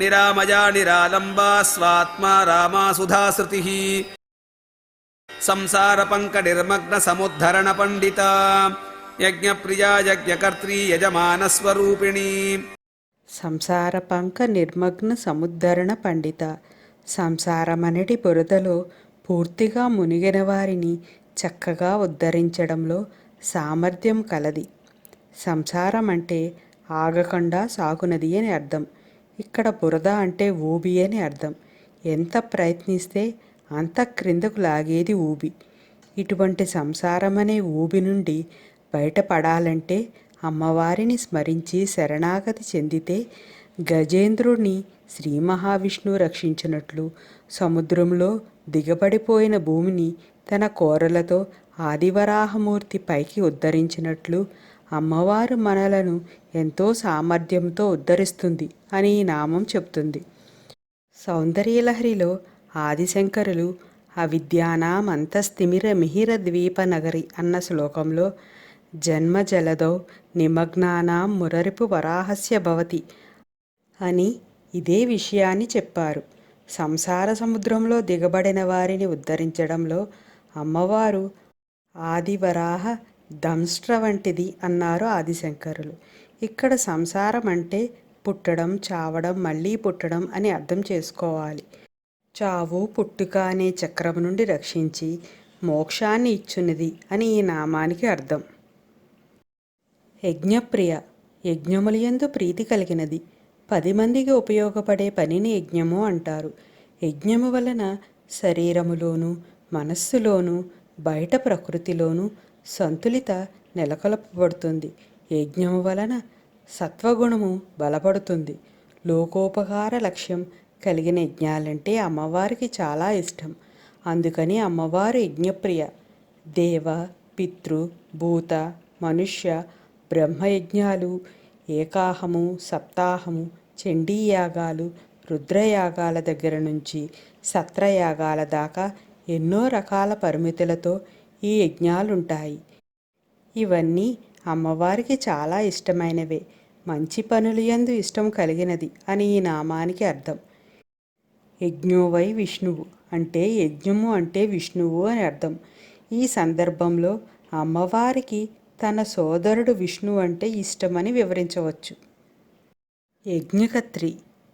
నిరామయా నిరాలంబా స్వాత్మా రామా సుధాశృతి సంసార పంక నిర్మగ్న సముద్ధరణ పండిత యజ్ఞప్రియా యజ్ఞకర్త్రీ యజమాన స్వరూపిణి. సంసార పంక నిర్మగ్న సముద్ధరణ పండిత. సంసారమనటి బురదలో పూర్తిగా మునిగిన వారిని చక్కగా ఉద్ధరించడంలో సామర్థ్యం కలది. సంసారం అంటే ఆగకుండా సాగునది అని అర్థం. ఇక్కడ బురద అంటే ఊబి అని అర్థం. ఎంత ప్రయత్నిస్తే అంత క్రిందకు లాగేది ఊబి. ఇటువంటి సంసారమనే ఊబి నుండి బయటపడాలంటే అమ్మవారిని స్మరించి శరణాగతి చెందితే గజేంద్రుడిని శ్రీ మహావిష్ణువు రక్షించినట్లు సముద్రంలో దిగబడిపోయిన భూమిని తన కోరలతో ఆదివరాహమూర్తి పైకి ఉద్ధరించినట్లు అమ్మవారు మనలను ఎంతో సామర్థ్యంతో ఉద్ధరిస్తుంది అని ఈ నామం చెప్తుంది. సౌందర్యలహరిలో ఆదిశంకరులు అవిద్యానామంతస్థిమిర మిహిర ద్వీప నగరి అన్న శ్లోకంలో జన్మజలదౌ నిమగ్నానాం మురరిపు వరాహస్య భవతి అని ఇదే విషయాన్ని చెప్పారు. సంసార సముద్రంలో దిగబడిన వారిని ఉద్ధరించడంలో అమ్మవారు ఆదివరాహ దంష్ట్ర వంటిది అన్నారు ఆదిశంకరులు. ఇక్కడ సంసారం అంటే పుట్టడం, చావడం, మళ్ళీ పుట్టడం అని అర్థం చేసుకోవాలి. చావు పుట్టుక అనే చక్రం నుండి రక్షించి మోక్షాన్ని ఇచ్చున్నది అని ఈ నామానికి అర్థం. యజ్ఞప్రియ, యజ్ఞములయందు ప్రీతి కలిగినది. 10 మందికి ఉపయోగపడే పనిని యజ్ఞము అంటారు. యజ్ఞము వలన శరీరములోను, మనస్సులోను, బయట ప్రకృతిలోను సంతులిత నెలకొల్పబడుతుంది. యజ్ఞము వలన సత్వగుణము బలపడుతుంది. లోకోపకార లక్ష్యం కలిగిన యజ్ఞాలంటే అమ్మవారికి చాలా ఇష్టం. అందుకని అమ్మవారు యజ్ఞప్రియ. దేవ, పితృ, భూత, మనుష్య, బ్రహ్మయజ్ఞాలు, ఏకాహము, సప్తాహము, చండీయాగాలు, రుద్రయాగాల దగ్గర నుంచి సత్రయాగాల దాకా ఎన్నో రకాల పరిమితులతో ఈ యజ్ఞాలుంటాయి. ఇవన్నీ అమ్మవారికి చాలా ఇష్టమైనవే. మంచి పనులు యందు ఇష్టం కలిగినది అని ఈ నామానికి అర్థం. యజ్ఞోవై విష్ణువు అంటే యజ్ఞము అంటే విష్ణువు అని అర్థం. ఈ సందర్భంలో అమ్మవారికి తన సోదరుడు విష్ణువు అంటే ఇష్టమని వివరించవచ్చు. యజ్ఞకత్రి,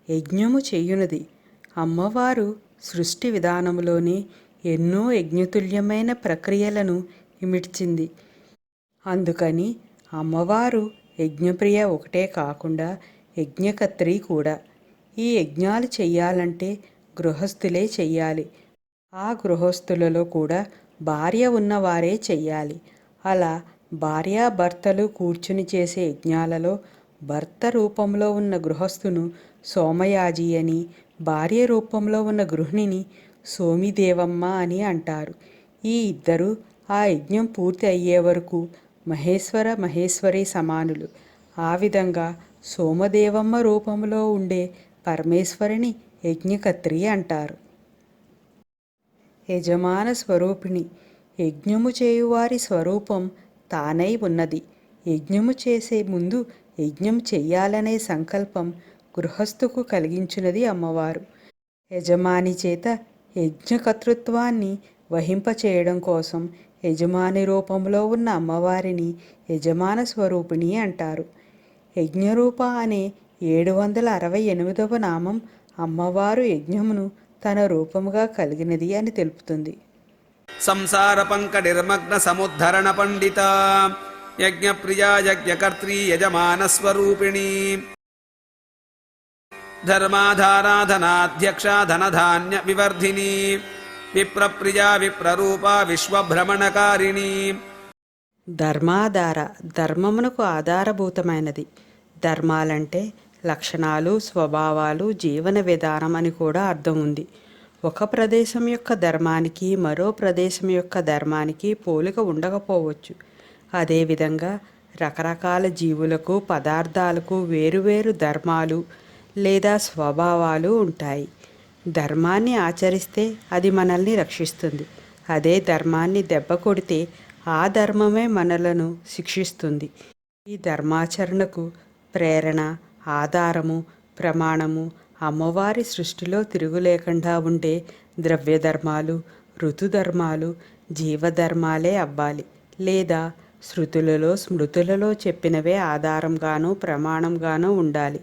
యజ్ఞము చేయునది. అమ్మవారు సృష్టి విధానములోనే ఎన్నో యజ్ఞతుల్యమైన ప్రక్రియలను ఇమిడ్చింది. అందుకని అమ్మవారు యజ్ఞప్రియ ఒకటే కాకుండా యజ్ఞకత్రి కూడా. ఈ యజ్ఞాలు చెయ్యాలంటే గృహస్థులే చెయ్యాలి. ఆ గృహస్థులలో కూడా భార్య ఉన్నవారే చెయ్యాలి. అలా భార్యాభర్తలు కూర్చుని చేసే యజ్ఞాలలో భర్త రూపంలో ఉన్న గృహస్థును సోమయాజి అని, భార్య రూపంలో ఉన్న గృహిణిని సోమిదేవమ్మ అని అంటారు. ఈ ఇద్దరు ఆ యజ్ఞం పూర్తి అయ్యే వరకు మహేశ్వర మహేశ్వరి సమానులు. ఆ విధంగా సోమదేవమ్మ రూపంలో ఉండే పరమేశ్వరిని యజ్ఞకత్రి అంటారు. యజమాన స్వరూపిణి, యజ్ఞము చేయువారి స్వరూపం తానై ఉన్నది. యజ్ఞము చేసే ముందు యజ్ఞం చెయ్యాలనే సంకల్పం గృహస్థుకు కలిగించున్నది అమ్మవారు. యజమాని చేత యజ్ఞకర్తృత్వాన్ని వహింపచేయడం కోసం యజమాని రూపంలో ఉన్న అమ్మవారిని యజమాన స్వరూపిణి అంటారు. యజ్ఞరూప అనే 768వ నామం అమ్మవారు యజ్ఞమును తన రూపముగా కలిగినది అని తెలుపుతుంది. సంసార పంక నిర్మగ్న సముద్ధరణ పండిత యజ్ఞప్రియా యజ్ఞకర్త్రీ యజమాన స్వరూపిణి ధర్మాధారాధనాధ్యక్ష ధనధాన్య వివర్ధిని విప్రప్రియా విప్రరూప విశ్వభ్రమణకారిణి. ధర్మాధార, ధర్మమునకు ఆధారభూతమైనది. ధర్మాలంటే లక్షణాలు, స్వభావాలు, జీవన విధానం అని కూడా అర్థం ఉంది. ఒక ప్రదేశం యొక్క ధర్మానికి మరో ప్రదేశం యొక్క ధర్మానికి పోలిక ఉండకపోవచ్చు. అదేవిధంగా రకరకాల జీవులకు, పదార్థాలకు వేరువేరు ధర్మాలు లేదా స్వభావాలు ఉంటాయి. ధర్మాన్ని ఆచరిస్తే అది మనల్ని రక్షిస్తుంది. అదే ధర్మాన్ని దెబ్బ కొడితే ఆ ధర్మమే మనలను శిక్షిస్తుంది. ఈ ధర్మాచరణకు ప్రేరణ, ఆధారము, ప్రమాణము అమ్మవారి సృష్టిలో తిరుగులేకుండా ఉండే ద్రవ్యధర్మాలు, ఋతుధర్మాలు, జీవధర్మాలే అవ్వాలి. లేదా శృతులలో, స్మృతులలో చెప్పినవే ఆధారంగానూ ప్రమాణంగానూ ఉండాలి.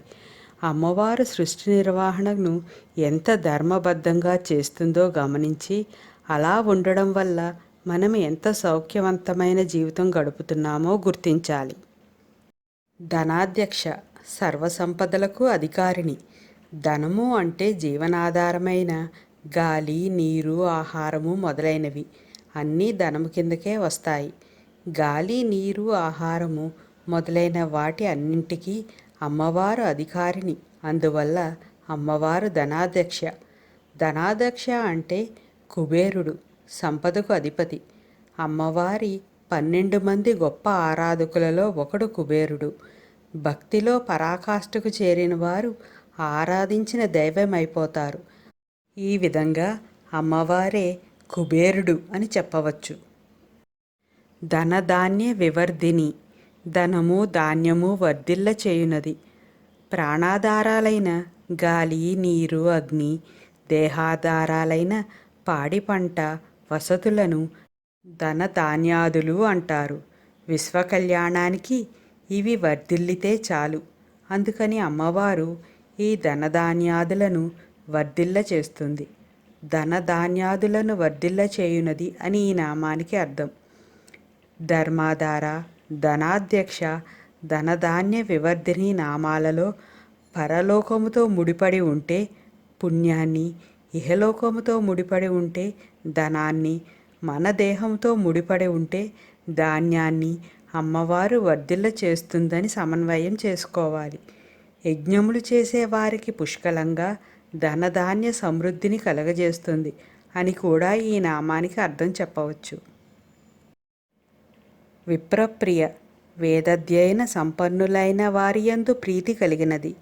అమ్మవారు సృష్టి నిర్వహణను ఎంత ధర్మబద్ధంగా చేస్తుందో గమనించి అలా ఉండడం వల్ల మనం ఎంత సౌఖ్యవంతమైన జీవితం గడుపుతున్నామో గుర్తించాలి. ధనాధ్యక్ష, సర్వసంపదలకు అధికారిణి. ధనము అంటే జీవనాధారమైన గాలి, నీరు, ఆహారము మొదలైనవి అన్నీ ధనము కిందకే వస్తాయి. గాలి, నీరు, ఆహారము మొదలైన వాటి అన్నింటికీ అమ్మవారు అధికారిని. అందువల్ల అమ్మవారు ధనాధ్యక్ష. ధనాధ్యక్ష అంటే కుబేరుడు, సంపదకు అధిపతి. అమ్మవారి 12 మంది గొప్ప ఆరాధకులలో ఒకడు కుబేరుడు. భక్తిలో పరాకాష్ఠకు చేరిన వారు ఆరాధించిన దైవమైపోతారు. ఈ విధంగా అమ్మవారే కుబేరుడు అని చెప్పవచ్చు. ధనధాన్య వివర్ధిని, ధనము ధాన్యము వర్ధిల్ల చేయునది. ప్రాణాధారాలైన గాలి, నీరు, అగ్ని, దేహాధారాలైన పాడి పంట, వసతులను ధనధాన్యాదులు అంటారు. విశ్వకళ్యాణానికి ఇవి వర్ధిల్లితే చాలు. అందుకని అమ్మవారు ఈ ధనధాన్యాదులను వర్ధిల్ల చేస్తుంది. ధనధాన్యాదులను వర్ధిల్ల చేయునది అని ఈ నామానికి అర్థం. ధర్మాధార, ధనాధ్యక్ష, ధనధాన్య వివర్ధిని నామాలలో పరలోకముతో ముడిపడి ఉంటే పుణ్యాన్ని, ఇహలోకముతో ముడిపడి ఉంటే ధనాన్ని, మన దేహంతో ముడిపడి ఉంటే ధాన్యాన్ని అమ్మవారు వర్ధిల్ల చేస్తుందని సమన్వయం చేసుకోవాలి. యజ్ఞములు చేసేవారికి పుష్కలంగా ధనధాన్య సమృద్ధిని కలగజేస్తుంది అని కూడా ఈ నామానికి అర్థం చెప్పవచ్చు. విప్రప్రియ, వేదాధ్యయన సంపన్నులైన వారియందు ప్రీతి కలిగినది.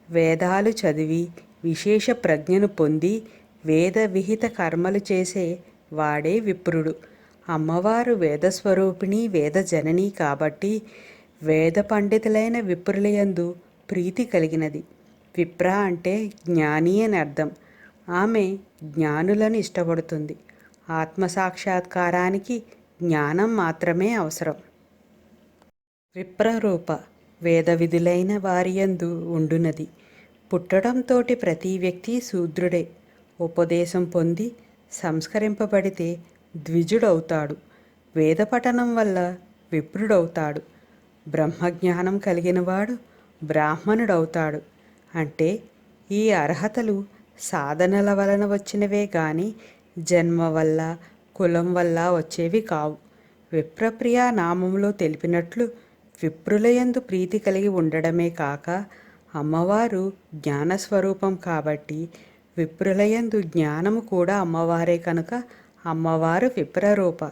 వేదాలు చదివి విశేష ప్రజ్ఞను పొంది వేద విహిత కర్మలు చేసే వాడే విప్రుడు. అమ్మవారు వేదస్వరూపిణి, వేద జనని కాబట్టి వేద పండితులైన విప్రులయందు ప్రీతి కలిగినది. విప్ర అంటే జ్ఞాని అని అర్థం. ఆమె జ్ఞానులను ఇష్టపడుతుంది. ఆత్మసాక్షాత్కారానికి జ్ఞానం మాత్రమే అవసరం. విప్రరూప, వేద విధులైన వారియందు ఉండునది. పుట్టడంతోటి ప్రతి వ్యక్తి శూద్రుడే. ఉపదేశం పొంది సంస్కరింపబడితే ద్విజుడవుతాడు. వేదపఠనం వల్ల విప్రుడవుతాడు. బ్రహ్మజ్ఞానం కలిగినవాడు బ్రాహ్మణుడవుతాడు. అంటే ఈ అర్హతలు సాధనల వలన వచ్చినవే గాని జన్మ వల్ల, కులం వల్ల వచ్చేవి కావు. విప్రప్రియ నామంలో తెలిపినట్లు విప్రులయందు ప్రీతి కలిగి ఉండడమే కాక అమ్మవారు జ్ఞానస్వరూపం కాబట్టి విప్రులయందు జ్ఞానము కూడా అమ్మవారే కనుక అమ్మవారు విప్రరూప.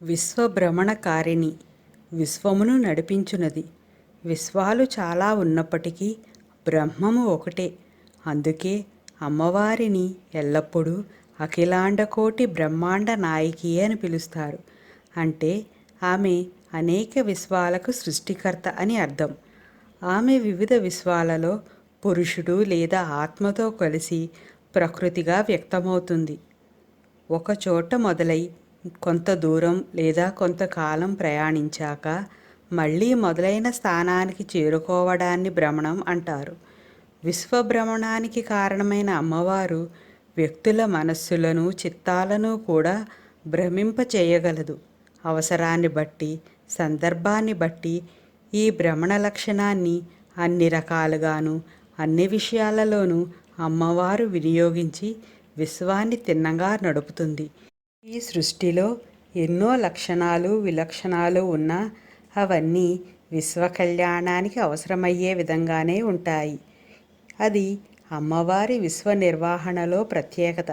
విశ్వభ్రమణకారిణి, విశ్వమును నడిపించునది. విశ్వాలు చాలా ఉన్నప్పటికీ బ్రహ్మము ఒకటే. అందుకే అమ్మవారిని ఎల్లప్పుడూ అఖిలాండకోటి బ్రహ్మాండ నాయకి అని పిలుస్తారు. అంటే ఆమె అనేక విశ్వాలకు సృష్టికర్త అని అర్థం. ఆమె వివిధ విశ్వాలలో పురుషుడు లేదా ఆత్మతో కలిసి ప్రకృతిగా వ్యక్తమవుతుంది. ఒక చోట మొదలై కొంత దూరం లేదా కొంతకాలం ప్రయాణించాక మళ్ళీ మొదలైన స్థానానికి చేరుకోవడాన్ని భ్రమణం అంటారు. విశ్వభ్రమణానికి కారణమైన అమ్మవారు వ్యక్తుల మనస్సులను, చిత్తాలను కూడా భ్రమింపచేయగలదు. అవసరాన్ని బట్టి, సందర్భాన్ని బట్టి ఈ భ్రమణ లక్షణాన్ని అన్ని రకాలుగాను, అన్ని విషయాలలోనూ అమ్మవారు వినియోగించి విశ్వాన్ని తిన్నగా నడుపుతుంది. ఈ సృష్టిలో ఎన్నో లక్షణాలు, విలక్షణాలు ఉన్నా అవన్నీ విశ్వ కళ్యాణానికి అవసరమయ్యే విధంగానే ఉంటాయి. అది అమ్మవారి విశ్వ నిర్వహణలో ప్రత్యేకత.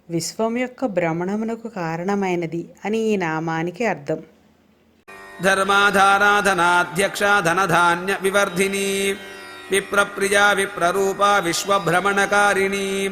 విశ్వం యొక్క భ్రమణమునకు కారణమైనది అని ఈ నామానికి అర్థం. ధర్మాధారా ధనాధ్యక్ష ధనధాన్య వివర్ధిని విప్రప్రియా విప్రరూప విశ్వభ్రమణకారిణి